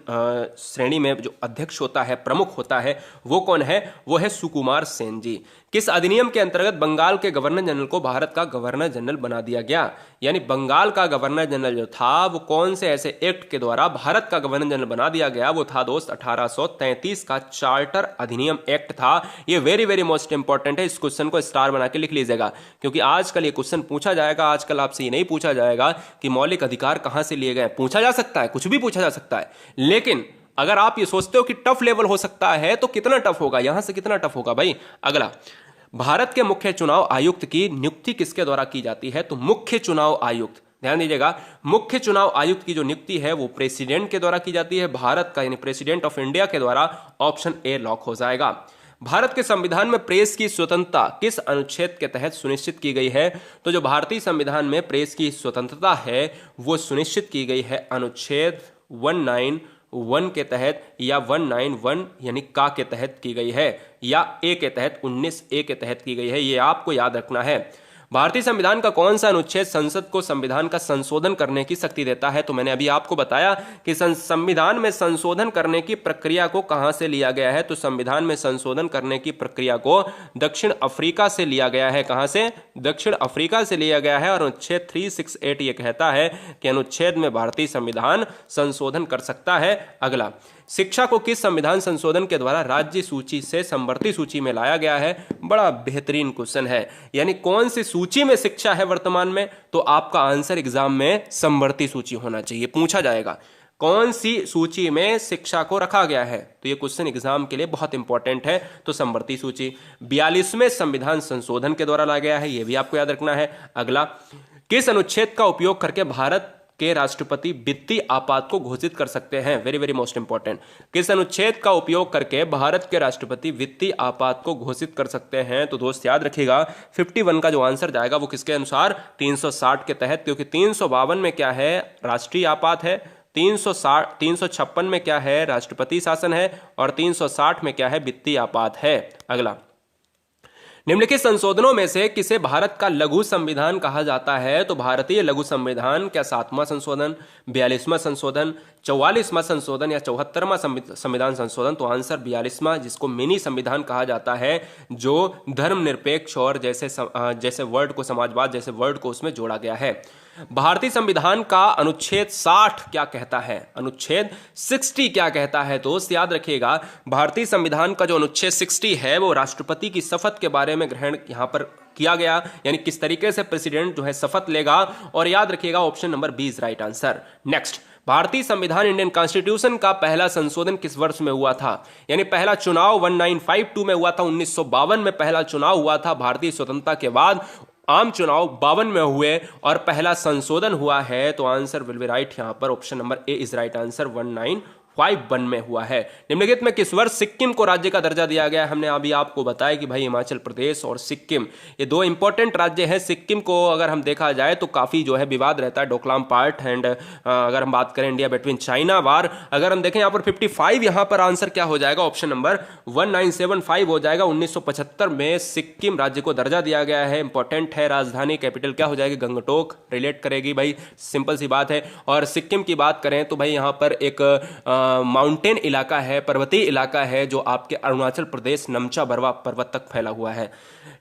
श्रेणी में जो अध्यक्ष होता है, प्रमुख होता है, वो कौन है? वो है सुकुमार सेन जी। किस अधिनियम के अंतर्गत बंगाल के गवर्नर जनरल को भारत का गवर्नर जनरल बना दिया गया? यानी बंगाल का गवर्नर जनरल जो था वो कौन से ऐसे एक्ट के द्वारा भारत का गवर्नर जनरल बना दिया गया? वो था दोस्त 1833 का चार्टर अधिनियम एक्ट था। ये वेरी वेरी मोस्ट इंपॉर्टेंट है, इस क्वेश्चन को स्टार बना के लिख लीजिएगा, क्योंकि आजकल ये क्वेश्चन पूछा जाएगा। आजकल आपसे ये नहीं पूछा जाएगा कि मौलिक अधिकार कहां से लिए गए। पूछा जा सकता है, कुछ भी पूछा जा सकता है, लेकिन अगर आप ये सोचते हो कि टफ लेवल हो सकता है तो कितना टफ होगा, यहां से कितना टफ होगा भाई। अगला, भारत के मुख्य चुनाव आयुक्त की नियुक्ति किसके द्वारा की जाती है? तो मुख्य चुनाव आयुक्त, ध्यान दीजिएगा, मुख्य चुनाव आयुक्त की जो नियुक्ति है वो प्रेसिडेंट के द्वारा की जाती है, भारत का यानी प्रेसिडेंट ऑफ इंडिया के द्वारा। ऑप्शन ए लॉक हो जाएगा। भारत के संविधान में प्रेस की स्वतंत्रता किस अनुच्छेद के तहत सुनिश्चित की गई है? तो जो भारतीय संविधान में प्रेस की स्वतंत्रता है वो सुनिश्चित की गई है अनुच्छेद 191 के तहत, या 191 यानी का के तहत की गई है, या ए के तहत 19A के तहत की गई है। ये आपको याद रखना है। भारतीय संविधान का कौन सा अनुच्छेद संसद को संविधान का संशोधन करने की शक्ति देता है? तो मैंने अभी आपको बताया कि संविधान में संशोधन करने की प्रक्रिया को कहां से लिया गया है? तो संविधान में संशोधन करने की प्रक्रिया को दक्षिण अफ्रीका से लिया गया है। कहां से? दक्षिण अफ्रीका से लिया गया है। और अनुच्छेद 368 ये कहता है कि अनुच्छेद में भारतीय संविधान संशोधन कर सकता है। अगला, शिक्षा को किस संविधान संशोधन के द्वारा राज्य सूची से समवर्ती सूची में लाया गया है? बड़ा बेहतरीन क्वेश्चन है, यानी कौन सी सूची में शिक्षा है वर्तमान में? तो आपका आंसर एग्जाम में समवर्ती सूची होना चाहिए, पूछा जाएगा कौन सी सूची में शिक्षा को रखा गया है। तो ये क्वेश्चन एग्जाम के लिए बहुत इंपॉर्टेंट है। तो समवर्ती सूची 42वें संविधान संशोधन के द्वारा लाया गया है, यह भी आपको याद रखना है। अगला, किस अनुच्छेद का उपयोग करके भारत के राष्ट्रपति वित्तीय आपात को घोषित कर सकते हैं? Very very most important. किस अनुच्छेद का उपयोग करके भारत के राष्ट्रपति वित्तीय आपात को घोषित कर सकते हैं? तो दोस्त याद रखिएगा 51 का जो आंसर जाएगा वो किसके अनुसार? 360 के तहत, क्योंकि 352 में क्या है? राष्ट्रीय आपात है। 356 में क्या है? राष्ट्रपति शासन है। और 360 में क्या है? वित्तीय आपात है। अगला, निम्नलिखित संशोधनों में से किसे भारत का लघु संविधान कहा जाता है? तो भारतीय लघु संविधान क्या 7वां संशोधन, 42वां संशोधन, 44वां संशोधन या 74वां संविधान संशोधन? तो आंसर 42वां, जिसको मिनी संविधान कहा जाता है, जो धर्मनिरपेक्ष और जैसे वर्ड को, समाजवाद जैसे वर्ड को उसमें जोड़ा गया है। भारतीय संविधान का अनुच्छेद 60 क्या कहता है? अनुच्छेद 60 क्या कहता है? दोस्त याद रखिएगा, भारतीय संविधान का जो अनुच्छेद 60 है वो राष्ट्रपति की शपथ के बारे में ग्रहण यहां पर किया गया, यानी किस तरीके से प्रेसिडेंट जो है शपथ लेगा। और याद रखिएगा option number B is right answer. Next, भारतीय संविधान इंडियन कॉन्स्टिट्यूशन का पहला संशोधन किस वर्ष में हुआ था? यानी पहला चुनाव 1952 में हुआ था। 1952 में पहला चुनाव हुआ था भारतीय स्वतंत्रता के बाद। आम चुनाव 52 में हुए और पहला संशोधन हुआ है। तो आंसर विल बी राइट यहां पर, option number A is right answer, 1951 में हुआ है। निम्नलिखित में किस वर्ष सिक्किम को राज्य का दर्जा दिया गया? हमने अभी आपको बताया कि भाई हिमाचल प्रदेश और सिक्किम ये दो इंपॉर्टेंट राज्य हैं। सिक्किम को अगर हम देखा जाए तो काफी जो है विवाद रहता है, डोकलाम पार्ट एंड अगर हम बात करें इंडिया बिटवीन चाइना वार, अगर हम देखें यहाँ पर 55, यहाँ पर आंसर क्या हो जाएगा? ऑप्शन नंबर 1975 हो जाएगा। 1975 में सिक्किम राज्य को दर्जा दिया गया है, इंपॉर्टेंट है। राजधानी कैपिटल क्या हो जाएगी? गंगटोक रिलेट करेगी भाई, सिंपल सी बात है। और सिक्किम की बात करें तो भाई यहाँ पर एक माउंटेन इलाका है, पर्वतीय इलाका है, जो आपके अरुणाचल प्रदेश नमचा बरवा पर्वत तक फैला हुआ है।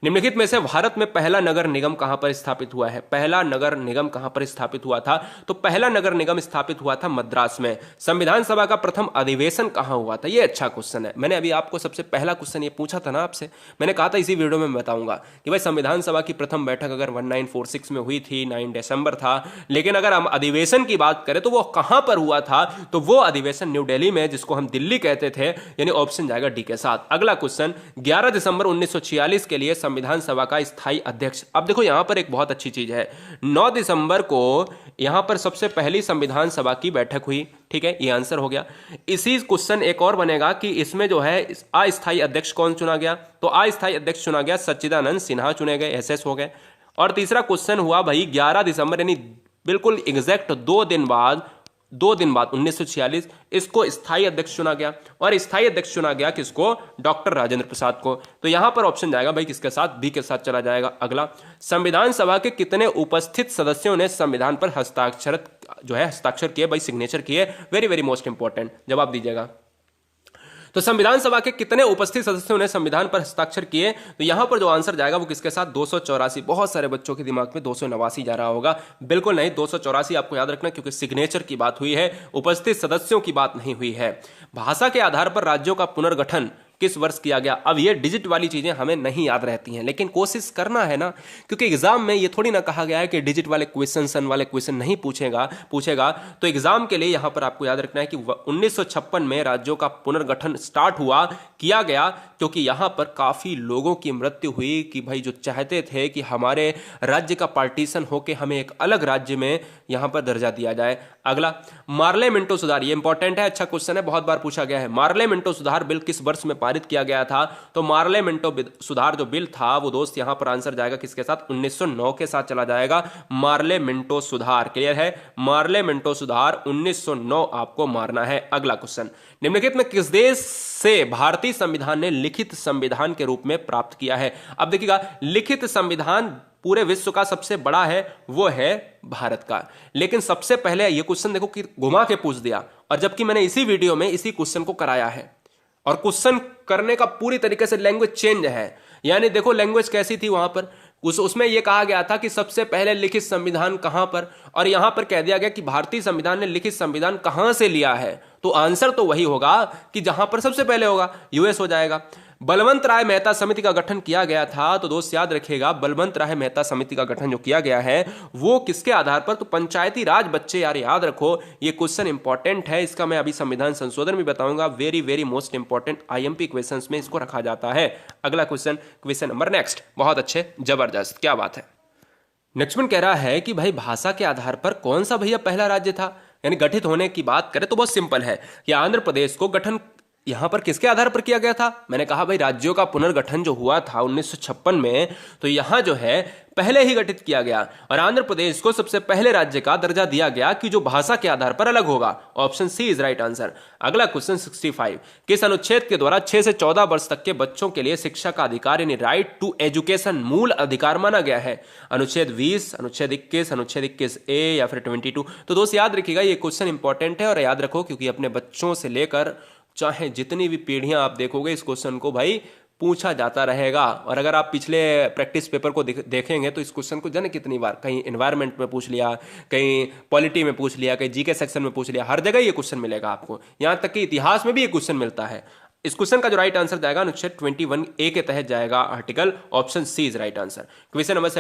निम्नलिखित में से भारत में पहला नगर निगम कहां पर स्थापित हुआ है? पहला नगर निगम कहां पर स्थापित हुआ था? तो पहला नगर निगम स्थापित हुआ था मद्रास में। संविधान सभा का प्रथम अधिवेशन कहां हुआ था? यह अच्छा क्वेश्चन है। मैंने अभी आपको सबसे पहला क्वेश्चन ये पूछा था ना आपसे, मैंने कहा था इसी वीडियो में मैं बताऊंगा कि भाई संविधान सभा की प्रथम बैठक अगर 1946 में हुई थी, 9 दिसंबर था, लेकिन अगर हम अधिवेशन की बात करें तो वो कहां पर हुआ था? तो वो अधिवेशन न्यू दिल्ली में, जिसको हम दिल्ली कहते थे, यानी ऑप्शन जाएगा डी के साथ। अगला क्वेश्चन, 11 दिसंबर 1946 के लिए संविधान सभा का स्थायी अध्यक्ष। अब देखो यहां पर एक बहुत अच्छी चीज है, 9 दिसंबर को यहां पर सबसे पहली संविधान सभा की बैठक हुई। ठीक है, ये आंसर हो गया। इसी क्वेश्चन एक और बनेगा कि इसमें जो है अस्थायी अध्यक्ष कौन चुना गया? तो अस्थायी अध्यक्ष चुना गया सच्चिदानंद सिन्हा चुने गए, एसएस हो गए। और तीसरा क्वेश्चन हुआ भाई 11 दिसंबर यानी बिल्कुल एग्जैक्ट 2 दिन बाद 1946 इसको स्थायी अध्यक्ष चुना गया। और स्थायी अध्यक्ष चुना गया किसको? डॉक्टर राजेंद्र प्रसाद को। तो यहां पर ऑप्शन जाएगा भाई किसके साथ? बी के साथ चला जाएगा। अगला, संविधान सभा के कितने उपस्थित सदस्यों ने संविधान पर हस्ताक्षर किए भाई, सिग्नेचर किए? वेरी वेरी मोस्ट इंपॉर्टेंट, जवाब दीजिएगा। तो संविधान सभा के कितने उपस्थित सदस्यों ने संविधान पर हस्ताक्षर किए? तो यहां पर जो आंसर जाएगा वो किसके साथ? 284। बहुत सारे बच्चों के दिमाग में 289 जा रहा होगा, बिल्कुल नहीं, 284 आपको याद रखना, क्योंकि सिग्नेचर की बात हुई है, उपस्थित सदस्यों की बात नहीं हुई है। भाषा के आधार पर राज्यों का पुनर्गठन किस वर्ष किया गया? अब ये डिजिट वाली चीजें हमें नहीं याद रहती हैं, लेकिन कोशिश करना है ना, क्योंकि एग्जाम में ये थोड़ी ना कहा गया है कि डिजिट वाले क्वेश्चन, सन वाले क्वेश्चन नहीं पूछेगा। तो एग्जाम के लिए यहां पर आपको याद रखना है कि 1956 में राज्यों का पुनर्गठन स्टार्ट किया गया, क्योंकि यहां पर काफी लोगों की मृत्यु हुई कि भाई जो चाहते थे कि हमारे राज्य का पार्टीशन होकर हमें एक अलग राज्य में यहां पर दर्जा दिया जाए। अगला, मार्ले मिंटो सुधार, ये इंपॉर्टेंट है, अच्छा क्वेश्चन है, बहुत बार पूछा गया है। मार्ले मिंटो सुधार बिल किस वर्ष में पारित किया गया था? तो मार्ले मिंटो सुधार जो बिल था वो दोस्त यहां पर आंसर जाएगा किसके साथ? 1909 के साथ चला जाएगा। मार्ले मिंटो सुधार, क्लियर है? मार्ले मिंटो सुधार 1909 आपको मारना है। अगला क्वेश्चन, निम्नलिखित में किस देश से भारतीय संविधान ने लिखित संविधान के रूप में प्राप्त किया है? अब देखिएगा, लिखित संविधान पूरे विश्व का सबसे बड़ा है, वो है भारत का। लेकिन सबसे पहले ये क्वेश्चन देखो कि घुमा के पूछ दिया, और जबकि मैंने इसी वीडियो में इसी क्वेश्चन को कराया है, और क्वेश्चन करने का पूरी तरीके से लैंग्वेज चेंज है। यानी देखो लैंग्वेज कैसी थी वहां पर, उसमें यह कहा गया था कि सबसे पहले लिखित संविधान कहां पर, और यहां पर कह दिया गया कि भारतीय संविधान ने लिखित संविधान कहां से लिया है। तो आंसर तो वही होगा कि जहां पर सबसे पहले होगा, यूएस हो जाएगा। बलवंत राय मेहता समिति का गठन किया गया था, तो दोस्त याद रखिएगा बलवंत राय मेहता समिति का गठन जो किया गया है वो किसके आधार पर? तो पंचायती राज। बच्चे यार याद रखो, ये क्वेश्चन इंपॉर्टेंट है, इसका मैं अभी संविधान संशोधन भी बताऊंगा। Very very most important IMP questions में इसको रखा जाता है। अगला क्वेश्चन, क्वेश्चन नंबर नेक्स्ट, बहुत अच्छे, जबरदस्त, क्या बात है। नेक्स्ट कह रहा है कि भाई भाषा के आधार पर कौन सा भैया पहला राज्य था, यानी गठित होने की बात करें तो बहुत सिंपल है कि आंध्र प्रदेश को गठन यहां पर किसके आधार पर किया गया था। मैंने कहा भाई राज्यों का पुनर्गठन जो हुआ था 1956 में, तो यहां जो है पहले ही गठित किया गया और आंध्र प्रदेश को सबसे पहले राज्य का दर्जा दिया गया कि जो भाषा के आधार पर अलग होगा। Option C is right answer. अगला क्वेश्चन 65, किस अनुच्छेद के द्वारा 6 से 14 वर्ष तक के बच्चों के लिए शिक्षा का अधिकार यानी राइट टू एजुकेशन मूल अधिकार माना गया है? अनुच्छेद 20, अनुच्छेद 21, अनुच्छेद 21A या फिर 22? तो दोस्त याद रखिएगा ये क्वेश्चन इंपॉर्टेंट है और याद रखो क्योंकि अपने बच्चों से लेकर चाहे जितनी भी पीढ़ियां आप देखोगे इस क्वेश्चन को भाई पूछा जाता रहेगा। और अगर आप पिछले प्रैक्टिस पेपर को देखेंगे तो इस क्वेश्चन को जाने कितनी बार कहीं एनवायरनमेंट में पूछ लिया, कहीं पॉलिटी में पूछ लिया, कहीं जीके सेक्शन में पूछ लिया, हर जगह ये क्वेश्चन मिलेगा आपको। यहां तक कि इतिहास में भी ये क्वेश्चन मिलता है। इस क्वेश्चन का जो राइट आंसर जाएगा अनुच्छेद 21A के तहत जाएगा article. Option C is right answer. Question number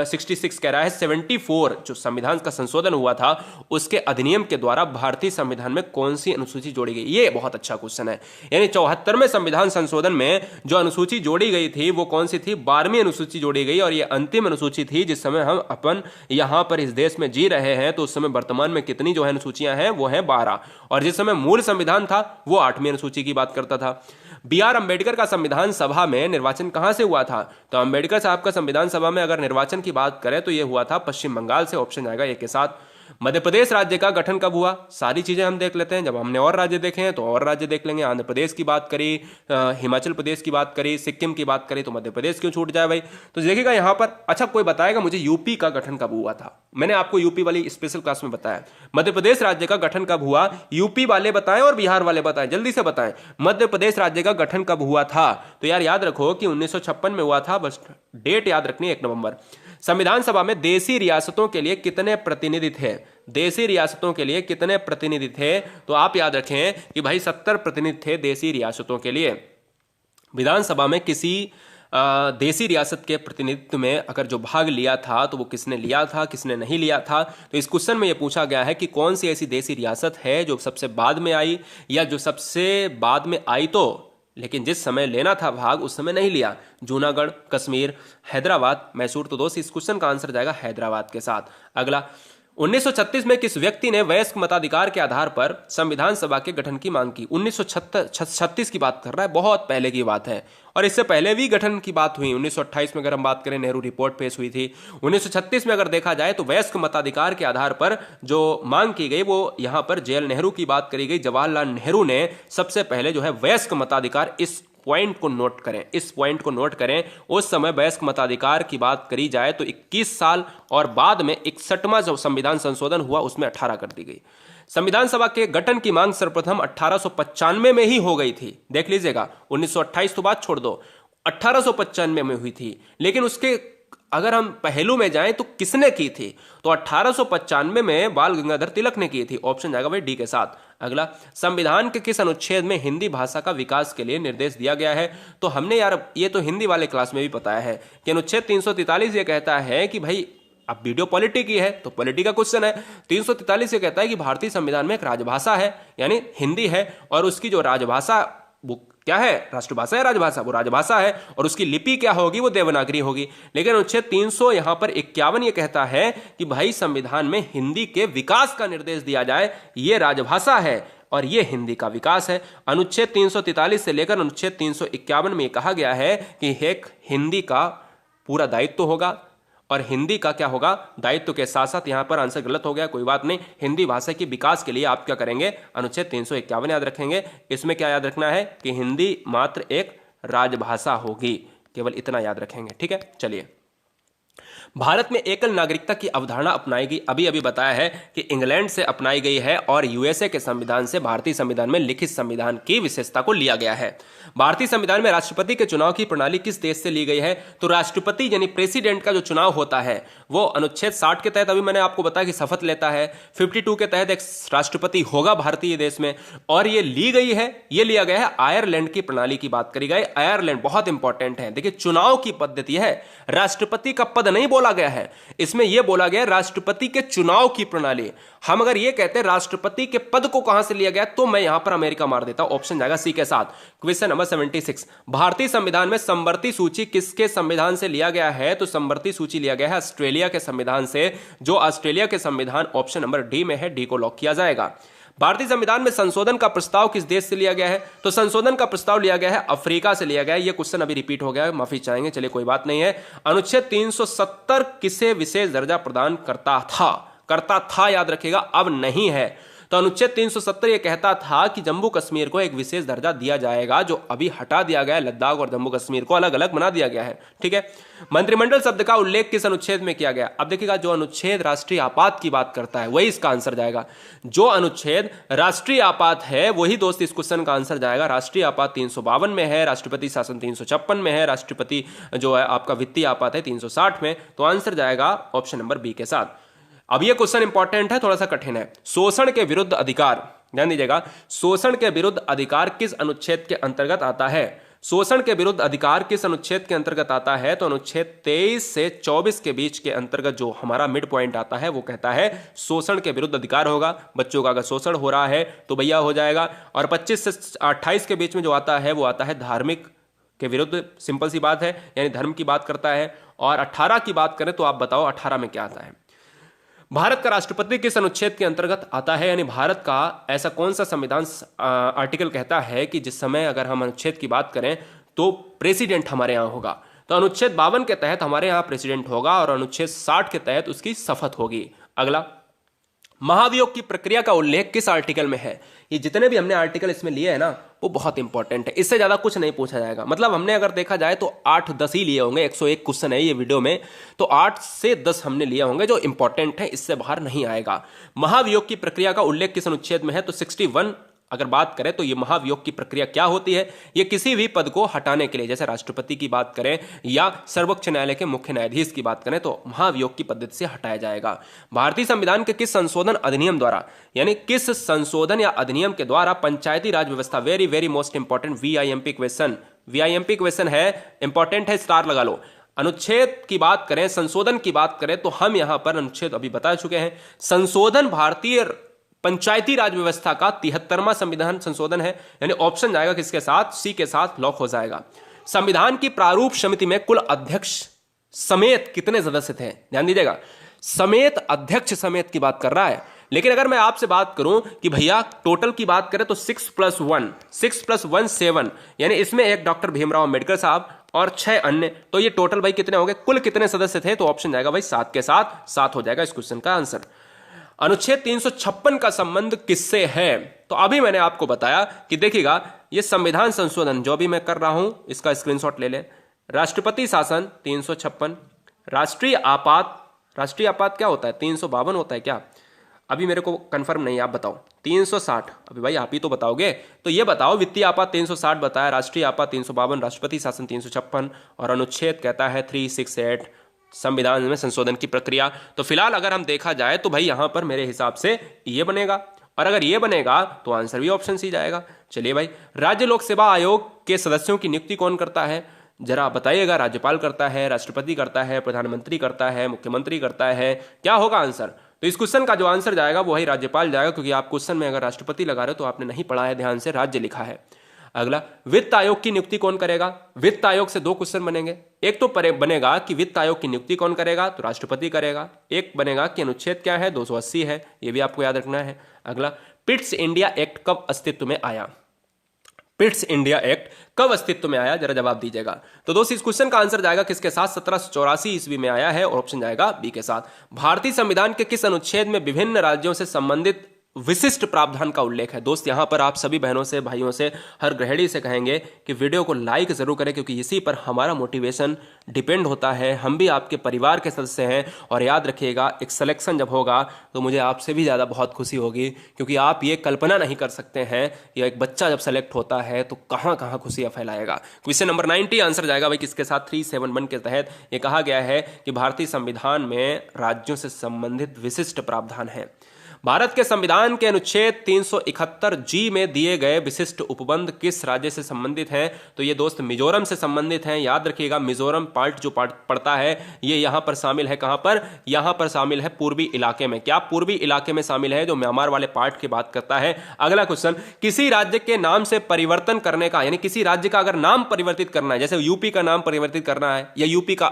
66 कह रहा है 74 जो संविधान का संशोधन हुआ था उसके अधिनियम के द्वारा भारतीय संविधान में कौन सी अनुसूची जोड़ी गई? ये बहुत अच्छा क्वेश्चन है। यानी 74वें संविधान संशोधन में जो अनुसूची जोड़ी गई थी वो कौन सी थी? 12वीं अनुसूची जोड़ी गई और ये अंतिम अनुसूची थी। जिस समय हम अपन यहां पर इस देश में जी रहे हैं तो उस समय वर्तमान में कितनी जो है अनुसूचियां हैं वो है 12, और जिस समय मूल संविधान था वो 8वीं अनुसूची की बात करता था। B.R. अंबेडकर का संविधान सभा में निर्वाचन कहां से हुआ था? तो अंबेडकर साहब का संविधान सभा में अगर निर्वाचन की बात करें तो यह हुआ था पश्चिम बंगाल से। ऑप्शन आएगा ए के साथ। मध्य प्रदेश राज्य का गठन कब हुआ? सारी चीजें हम देख लेते हैं। जब हमने और राज्य देखे हैं तो और राज्य देख लेंगे। आंध्र प्रदेश की बात करी, हिमाचल प्रदेश की बात करी, सिक्किम की बात करी, तो मध्य प्रदेश क्यों छूट जाए भाई? तो देखिएगा यहां पर। अच्छा कोई बताएगा मुझे यूपी का गठन कब हुआ था? मैंने आपको यूपी वाली स्पेशल क्लास में बताया। मध्य प्रदेश राज्य का गठन कब हुआ? यूपी वाले बताएं और बिहार वाले बताएं, जल्दी से बताएं। मध्य प्रदेश राज्य का गठन कब हुआ था? तो यार याद रखो कि 1956 में हुआ था, बस डेट याद रखनी है 1 नवंबर। संविधान सभा में देशी रियासतों के लिए कितने प्रतिनिधि थे? देशी रियासतों के लिए कितने प्रतिनिधि थे? तो आप याद रखें कि भाई 70 प्रतिनिधि थे देशी रियासतों के लिए। विधानसभा में किसी देशी रियासत के प्रतिनिधित्व में अगर जो भाग लिया था तो वो किसने लिया था, किसने नहीं लिया था? तो इस क्वेश्चन में ये पूछा गया है कि कौन सी ऐसी देशी रियासत है जो सबसे बाद में आई या जो सबसे बाद में आई तो लेकिन जिस समय लेना था भाग उस समय नहीं लिया। जूनागढ़, कश्मीर, हैदराबाद, मैसूर। तो दोस्त इस क्वेश्चन का आंसर जाएगा हैदराबाद के साथ। अगला 1936 में किस व्यक्ति ने वयस्क मताधिकार के आधार पर संविधान सभा के गठन की मांग की? 1936 की बात कर रहा है, बहुत पहले की बात है। और इससे पहले भी गठन की बात हुई। 1928 में अगर हम बात करें नेहरू रिपोर्ट पेश हुई थी। 1936 में अगर देखा जाए तो वयस्क मताधिकार के आधार पर जो मांग की गई वो यहां पर जेएल नेहरू की बात करी गई। जवाहरलाल नेहरू ने सबसे पहले जो है वयस्क मताधिकार, इस पॉइंट को नोट करें, इस पॉइंट को नोट करें। उस समय वयस्क मताधिकार की बात करी जाए तो 21 साल और बाद में 61वां जो संविधान संशोधन हुआ उसमें 18 कर दी गई। संविधान सभा के गठन की मांग सर्वप्रथम 1895 में ही हो गई थी। देख लीजिएगा 1928 तो बात छोड़ दो, 1895 में हुई थी। लेकिन उसके अगर हम पहलू में जाएं तो किसने की थी? तो 1895 में बाल गंगाधर तिलक ने की थी। ऑप्शन जाएगा भाई डी के साथ। अगला संविधान के किस अनुच्छेद में हिंदी भाषा का विकास के लिए निर्देश दिया गया है? तो हमने यार ये तो हिंदी वाले क्लास में भी बताया है कि अनुच्छेद 343 ये कहता है कि भाई अब वीडियो पॉलिटी की है तो पॉलिटी का क्वेश्चन है। 343 ये कहता है कि भारतीय संविधान में एक राजभाषा है यानी हिंदी है और उसकी जो राजभाषा वो क्या है? राष्ट्रभाषा है, राजभाषा, वो राजभाषा है और उसकी लिपि क्या होगी? वो देवनागरी होगी। लेकिन अनुच्छेद 300 यहां पर 51 ये कहता है कि भाई संविधान में हिंदी के विकास का निर्देश दिया जाए, ये राजभाषा है और ये हिंदी का विकास है। अनुच्छेद 343 से लेकर अनुच्छेद 351 में कहा गया है कि एक हिंदी का पूरा दायित्व होगा और हिंदी का क्या होगा? दायित्व के साथ साथ यहां पर आंसर गलत हो गया, कोई बात नहीं। हिंदी भाषा के विकास के लिए आप क्या करेंगे? अनुच्छेद 351 याद रखेंगे। इसमें क्या याद रखना है कि हिंदी मात्र एक राजभाषा होगी, केवल इतना याद रखेंगे। ठीक है, चलिए। भारत में एकल नागरिकता की अवधारणा अपनाई गई, अभी अभी बताया है कि इंग्लैंड से अपनाई गई है और यूएसए के संविधान से भारतीय संविधान में लिखित संविधान की विशेषता को लिया गया है। भारतीय संविधान में राष्ट्रपति के चुनाव की प्रणाली किस देश से ली गई है? तो राष्ट्रपति यानी प्रेसिडेंट का जो चुनाव होता है वो अनुच्छेद 60 के तहत, अभी मैंने आपको बताया कि शपथ लेता है। 52 के तहत एक राष्ट्रपति होगा भारतीय देश में और ये ली गई है, ये लिया गया है आयरलैंड की प्रणाली की बात करी गई। आयरलैंड बहुत इंपॉर्टेंट है। देखिए चुनाव की पद्धति है, राष्ट्रपति का पद नहीं बोला गया है? इसमें यह बोला गया राष्ट्रपति के चुनाव की प्रणाली। हम अगर ये कहते हैं राष्ट्रपति के पद को कहां से लिया गया, तो मैं यहां पर अमेरिका मार देता हूं, ऑप्शन जाएगा सी के साथ। क्वेश्चन नंबर 76, भारतीय संविधान में समवर्ती सूची किसके संविधान से लिया गया है? तो समवर्ती सूची लिया गया है ऑस्ट्रेलिया के संविधान से, जो ऑस्ट्रेलिया के संविधान ऑप्शन नंबर डी में है, डी को लॉक किया जाएगा। भारतीय संविधान में संशोधन का प्रस्ताव किस देश से लिया गया है? तो संशोधन का प्रस्ताव लिया गया है अफ्रीका से लिया गया है। यह क्वेश्चन अभी रिपीट हो गया है, माफी चाहेंगे, चलिए कोई बात नहीं है। अनुच्छेद 370 किसे विशेष दर्जा प्रदान करता था, याद रखिएगा, अब नहीं है। तो अनुच्छेद 370 यह कहता था कि जम्मू कश्मीर को एक विशेष दर्जा दिया जाएगा, जो अभी हटा दिया गया है। लद्दाख और जम्मू कश्मीर को अलग अलग बना दिया गया है, ठीक है। मंत्रिमंडल शब्द का उल्लेख किस अनुच्छेद में किया गया? अब देखिएगा, जो अनुच्छेद राष्ट्रीय आपात की बात करता है वही इसका आंसर जाएगा। जो अनुच्छेद राष्ट्रीय आपात है वही दोस्त इस क्वेश्चन का आंसर जाएगा। राष्ट्रीय आपात 352 में है, राष्ट्रपति शासन 356 में है, राष्ट्रपति जो है आपका वित्तीय आपात है 360 में। तो आंसर जाएगा ऑप्शन नंबर बी के साथ। अब यह क्वेश्चन इंपॉर्टेंट है, थोड़ा सा कठिन है। शोषण के विरुद्ध अधिकार, ध्यान दीजिएगा, शोषण के विरुद्ध अधिकार किस अनुच्छेद के अंतर्गत आता है? शोषण के विरुद्ध अधिकार किस अनुच्छेद के अंतर्गत आता है? तो अनुच्छेद 23 से 24 के बीच के अंतर्गत जो हमारा मिड पॉइंट आता है वो कहता है शोषण के विरुद्ध अधिकार होगा। बच्चों का अगर शोषण हो रहा है तो भैया हो जाएगा। और 25 से 28 के बीच में जो आता है वो आता है धार्मिक के विरुद्ध, सिंपल सी बात है, यानी धर्म की बात करता है। और 18 की बात करें तो आप बताओ 18 में क्या आता है? भारत का राष्ट्रपति किस अनुच्छेद के अंतर्गत आता है? यानी भारत का ऐसा कौन सा संविधान आर्टिकल कहता है कि जिस समय अगर हम अनुच्छेद की बात करें तो प्रेसिडेंट हमारे यहाँ होगा? तो अनुच्छेद 52 के तहत हमारे यहाँ प्रेसिडेंट होगा और अनुच्छेद 60 के तहत उसकी शपथ होगी। अगला, महाभियोग की प्रक्रिया का उल्लेख किस आर्टिकल में है? ये जितने भी हमने आर्टिकल इसमें लिए हैं ना वो बहुत इंपॉर्टेंट है, इससे ज्यादा कुछ नहीं पूछा जाएगा। मतलब हमने अगर देखा जाए तो 8-10 ही लिए होंगे, 101 क्वेश्चन है ये वीडियो में, तो 8 से 10 हमने लिए होंगे जो इंपॉर्टेंट है, इससे बाहर नहीं आएगा। महाभियोग की प्रक्रिया का उल्लेख किस अनुच्छेद में है? तो 61 अगर बात करें तो ये महाभियोग की प्रक्रिया क्या होती है? ये किसी भी पद को हटाने के लिए, जैसे राष्ट्रपति की बात करें या सर्वोच्च न्यायालय के मुख्य न्यायाधीश की बात करें, तो महाभियोग की पद्धति से हटाया जाएगा। भारतीय संविधान के किस संशोधन अधिनियम द्वारा, यानी किस संशोधन या अधिनियम के द्वारा पंचायती राज व्यवस्था, very very most important VIMP question है, इंपॉर्टेंट है, स्टार लगा लो। अनुच्छेद की बात करें, संशोधन की बात करें तो हम यहां पर अनुच्छेद अभी बता चुके हैं। संशोधन भारतीय पंचायती राज व्यवस्था का 73वां संविधान संशोधन है, यानी ऑप्शन जाएगा किसके साथ? सी के साथ लॉक हो जाएगा। संविधान की प्रारूप समिति में कुल अध्यक्ष समेत कितने सदस्य थे? ध्यान दीजिएगा, समेत, अध्यक्ष समेत की बात कर रहा है। लेकिन अगर मैं आपसे बात करूं कि भैया टोटल की बात करें तो 6 + 1 7, यानी इसमें एक डॉक्टर भीमराव अंबेडकर साहब और 6 अन्य, तो ये टोटल भाई कितने हो गए? कुल कितने सदस्य थे? तो ऑप्शन जाएगा भाई 7 के साथ, 7 हो जाएगा इस क्वेश्चन का आंसर। अनुच्छेद 356 का संबंध किससे है? तो अभी मैंने आपको बताया कि देखिएगा, ये संविधान संशोधन जो भी मैं कर रहा हूं इसका स्क्रीनशॉट ले लें। राष्ट्रपति शासन 356, राष्ट्रीय आपात क्या होता है? 352 होता है क्या? अभी मेरे को कंफर्म नहीं, आप बताओ। 360, अभी भाई आप ही तो बताओगे, तो ये बताओ। वित्तीय आपात 360 बताया, राष्ट्रीय आपात 352, राष्ट्रपति शासन 356 और अनुच्छेद कहता है 368 संविधान में संशोधन की प्रक्रिया। तो फिलहाल अगर हम देखा जाए तो भाई यहां पर मेरे हिसाब से ये बनेगा, और अगर ये बनेगा तो आंसर भी ऑप्शन सी जाएगा। चलिए भाई, राज्य लोक सेवा आयोग के सदस्यों की नियुक्ति कौन करता है? जरा बताइएगा। राज्यपाल करता है, राष्ट्रपति करता है, प्रधानमंत्री करता है, मुख्यमंत्री करता है, क्या होगा आंसर? तो इस क्वेश्चन का जो आंसर जाएगा वो ही राज्यपाल जाएगा, क्योंकि आप क्वेश्चन में अगर राष्ट्रपति लगा रहे हो तो आपने नहीं पढ़ा है ध्यान से, राज्य लिखा है। अगला, वित्त आयोग की नियुक्ति कौन करेगा? वित्त आयोग से 2 क्वेश्चन बनेंगे। एक तो बनेगा कि वित्त आयोग की नियुक्ति कौन करेगा, तो राष्ट्रपति करेगा। एक बनेगा कि अनुच्छेद क्या है, 280 है, ये भी आपको याद रखना है। अगला, पिट्स इंडिया एक्ट कब अस्तित्व में आया? पिट्स इंडिया एक्ट कब अस्तित्व में आया, जरा जवाब दीजिएगा। तो दोस्त इस क्वेश्चन का आंसर जाएगा किसके साथ? 1784 ईस्वी में आया है और ऑप्शन जाएगा बी के साथ। भारतीय संविधान के किस अनुच्छेद में विभिन्न राज्यों से संबंधित विशिष्ट प्रावधान का उल्लेख है? दोस्त यहां पर आप सभी बहनों से, भाइयों से, हर गृहिणी से कहेंगे कि वीडियो को लाइक जरूर करें, क्योंकि इसी पर हमारा मोटिवेशन डिपेंड होता है। हम भी आपके परिवार के सदस्य हैं, और याद रखिएगा एक सिलेक्शन जब होगा तो मुझे आपसे भी ज़्यादा बहुत खुशी होगी, क्योंकि आप ये कल्पना नहीं कर सकते हैं कि एक बच्चा जब सेलेक्ट होता है तो कहाँ कहाँ खुशियाँ फैलाएगा। क्वेश्चन नंबर 90 आंसर जाएगा भाई किसके साथ? 371 के तहत ये कहा गया है कि भारतीय संविधान में राज्यों से संबंधित विशिष्ट प्रावधान है। भारत के संविधान के अनुच्छेद 371 जी में दिए गए विशिष्ट उपबंध किस राज्य से संबंधित हैं? तो ये दोस्त मिजोरम से संबंधित हैं। याद रखिएगा, मिजोरम पार्ट जो पार्ट पड़ता है ये यहां पर शामिल है। कहां पर? यहां पर शामिल है पूर्वी इलाके में। क्या पूर्वी इलाके में शामिल है, जो म्यांमार वाले पार्ट की बात करता है। अगला क्वेश्चन, किसी राज्य के नाम से परिवर्तन करने का, यानी किसी राज्य का अगर नाम परिवर्तित करना है, जैसे यूपी का नाम परिवर्तित करना है या यूपी का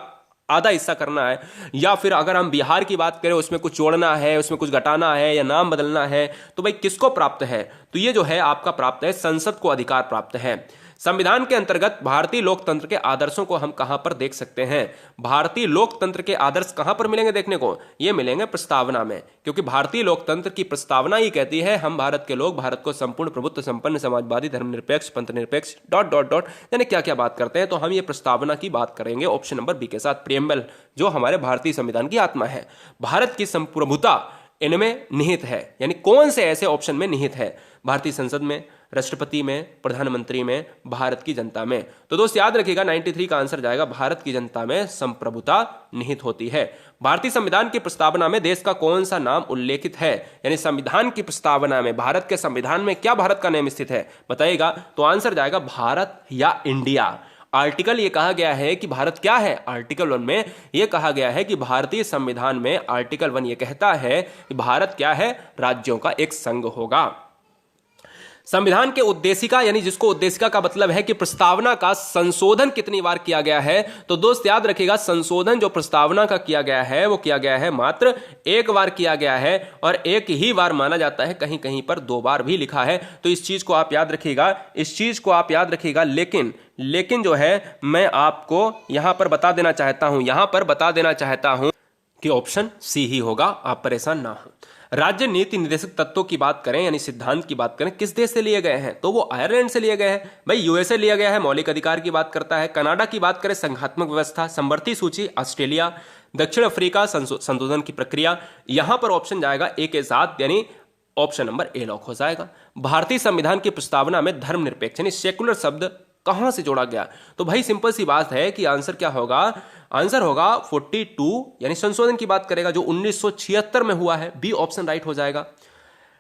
आधा हिस्सा करना है, या फिर अगर हम बिहार की बात करें उसमें कुछ जोड़ना है, उसमें कुछ घटाना है या नाम बदलना है, तो भाई किसको प्राप्त है? तो ये जो है आपका प्राप्त है, संसद को अधिकार प्राप्त है। संविधान के अंतर्गत भारतीय लोकतंत्र के आदर्शों को हम कहां पर देख सकते हैं? भारतीय लोकतंत्र के आदर्श कहां पर मिलेंगे देखने को? ये मिलेंगे प्रस्तावना में, क्योंकि भारतीय लोकतंत्र की प्रस्तावना ही कहती है हम भारत के लोग भारत को संपूर्ण प्रभुत्व संपन्न समाजवादी धर्मनिरपेक्ष पंथनिरपेक्ष डॉट डॉट डॉट यानी क्या क्या बात करते हैं। तो हम ये प्रस्तावना की बात करेंगे ऑप्शन नंबर बी के साथ, प्रियम्बल, जो हमारे भारतीय संविधान की आत्मा है। भारत की संप्रभुता इनमें निहित है, यानी कौन से ऐसे ऑप्शन में निहित है? भारतीय संसद में, राष्ट्रपति में, प्रधानमंत्री में, भारत की जनता में। तो दोस्त याद रखिएगा 93 का आंसर जाएगा भारत की जनता में संप्रभुता निहित होती है। भारतीय संविधान की प्रस्तावना में देश का कौन सा नाम उल्लेखित है? यानी संविधान की प्रस्तावना में, भारत के संविधान में क्या भारत का नाम स्थित है बताइएगा? तो आंसर जाएगा भारत या इंडिया। आर्टिकल ये कहा गया है कि भारत क्या है? आर्टिकल 1 में ये कहा गया है कि भारतीय संविधान में आर्टिकल 1 ये कहता है कि भारत क्या है? राज्यों का एक संघ होगा। संविधान के उद्देशिका, यानी जिसको उद्देशिका का मतलब है कि प्रस्तावना का संशोधन कितनी बार किया गया है? तो दोस्त याद रखिएगा, संशोधन जो प्रस्तावना का किया गया है वो किया गया है मात्र एक बार किया गया है, और एक ही बार माना जाता है, कहीं कहीं पर 2 बार भी लिखा है। तो इस चीज को आप याद रखिएगा, इस चीज को आप याद रखिएगा। लेकिन जो है मैं आपको यहां पर बता देना चाहता हूं कि ऑप्शन सी ही होगा, आप परेशान ना हो। राज्य नीति निर्देशक तत्वों की बात करें, यानी सिद्धांत की बात करें, किस देश से लिए गए हैं? तो वो आयरलैंड से लिए गए हैं। भाई यूएसए लिया गया है, मौलिक अधिकार की बात करता है। कनाडा की बात करें, संघात्मक व्यवस्था। समवर्ती सूची, ऑस्ट्रेलिया। दक्षिण अफ्रीका, संशोधन की प्रक्रिया। यहां पर ऑप्शन जाएगा ए के साथ, यानी ऑप्शन नंबर ए लॉक हो जाएगा। भारतीय संविधान की प्रस्तावना में धर्मनिरपेक्ष यानी सेकुलर शब्द कहां से जोड़ा गया? तो भाई सिंपल सी बात है कि आंसर क्या होगा? आंसर होगा 42, यानी संशोधन की बात करेगा जो 1976 में हुआ है। बी ऑप्शन राइट हो जाएगा।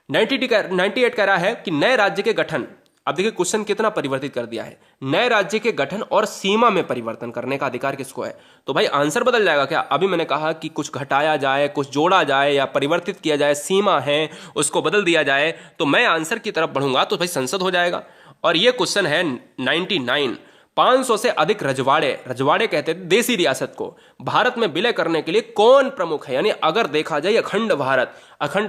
98 कह रहा है कि नए राज्य के गठन, अब देखिए क्वेश्चन कितना परिवर्तित कर दिया है। नए राज्य के गठन और सीमा में परिवर्तन करने का अधिकार किसको है? तो भाई आंसर बदल जाएगा क्या? अभी मैंने कहा कि कुछ घटाया जाए, कुछ जोड़ा जाए या परिवर्तित किया जाए, सीमा है उसको बदल दिया जाए, तो मैं आंसर की तरफ बढ़ूंगा तो भाई संसद हो जाएगा। और ये क्वेश्चन है 99। 500 से अधिक रजवाड़े कहते थे देसी रियासत को। भारत में विलय करने के लिए कौन प्रमुख है? यानी अगर देखा जाए अखंड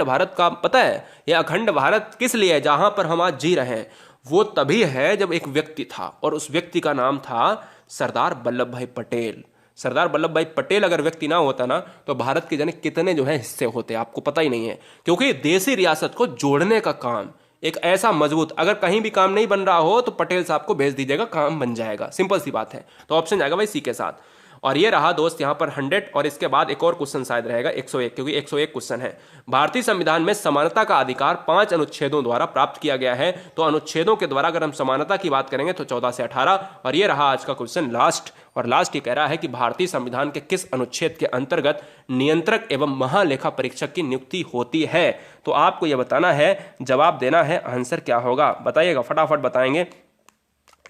भारत का पता है, यह अखंड भारत किस लिए है जहां पर हम आज जी रहे हैं? वो तभी है जब एक व्यक्ति था, और उस व्यक्ति का नाम था सरदार वल्लभ भाई पटेल। सरदार वल्लभ भाई पटेल अगर व्यक्ति ना होता ना, तो भारत के जाने कितने जो है हिस्से होते, आपको पता ही नहीं है। क्योंकि देसी रियासत को जोड़ने का काम एक ऐसा मजबूत, अगर कहीं भी काम नहीं बन रहा हो तो पटेल साहब को भेज दीजिएगा, काम बन जाएगा। सिंपल सी बात है। तो ऑप्शन जाएगा भाई सी के साथ। और ये रहा दोस्त यहां पर 100, और इसके बाद एक और क्वेश्चन शायद रहेगा 101, क्योंकि 101 क्वेश्चन है। भारतीय संविधान में समानता का अधिकार 5 अनुच्छेदों द्वारा प्राप्त किया गया है। तो अनुच्छेदों के द्वारा अगर हम समानता की बात करेंगे तो 14 से 18। और ये रहा आज का क्वेश्चन लास्ट, और लास्ट ये कह रहा है कि भारतीय संविधान के किस अनुच्छेद के अंतर्गत नियंत्रक एवं महालेखा परीक्षक की नियुक्ति होती है? तो आपको यह बताना है, जवाब देना है, आंसर क्या होगा बताइएगा, फटाफट बताएंगे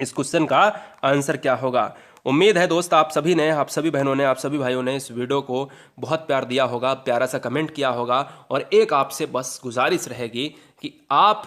इस क्वेश्चन का आंसर क्या होगा। उम्मीद है दोस्त आप सभी ने, आप सभी बहनों ने, आप सभी भाइयों ने इस वीडियो को बहुत प्यार दिया होगा, प्यारा सा कमेंट किया होगा। और एक आपसे बस गुजारिश रहेगी कि आप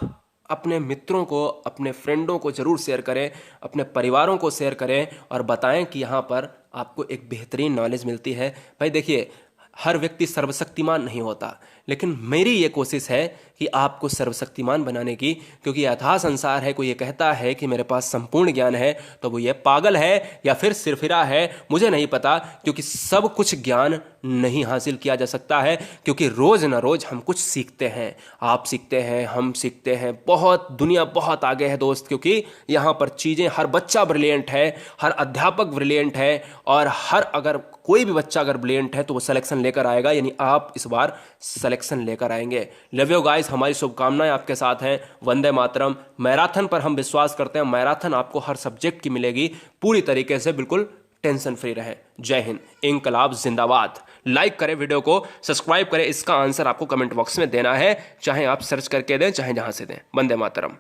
अपने मित्रों को, अपने फ्रेंडों को जरूर शेयर करें, अपने परिवारों को शेयर करें, और बताएं कि यहाँ पर आपको एक बेहतरीन नॉलेज मिलती है। भाई देखिए, हर व्यक्ति सर्वशक्तिमान नहीं होता, लेकिन मेरी ये कोशिश है कि आपको सर्वशक्तिमान बनाने की, क्योंकि अथाह संसार है। कोई ये कहता है कि मेरे पास संपूर्ण ज्ञान है, तो वो ये पागल है या फिर सिरफिरा है, मुझे नहीं पता। क्योंकि सब कुछ ज्ञान नहीं हासिल किया जा सकता है, क्योंकि रोज ना रोज हम कुछ सीखते हैं, आप सीखते हैं, हम सीखते हैं। बहुत दुनिया बहुत आगे है दोस्त, क्योंकि यहाँ पर चीज़ें, हर बच्चा ब्रिलियंट है, हर अध्यापक ब्रिलियंट है, और अगर कोई भी बच्चा अगर ब्रिलियंट है तो वो सिलेक्शन लेकर आएगा। यानी आप इस बार सिलेक्शन लेकर आएंगे। लव यू गाइस, हमारी शुभकामनाएं आपके साथ हैं। वंदे मातरम। मैराथन पर हम विश्वास करते हैं, मैराथन आपको हर सब्जेक्ट की मिलेगी, पूरी तरीके से बिल्कुल टेंशन फ्री रहे। जय हिंद, इंकलाब जिंदाबाद। लाइक करें वीडियो को, सब्सक्राइब करें। इसका आंसर आपको कमेंट बॉक्स में देना है, चाहे आप सर्च करके दें चाहे जहां से दें। वंदे मातरम।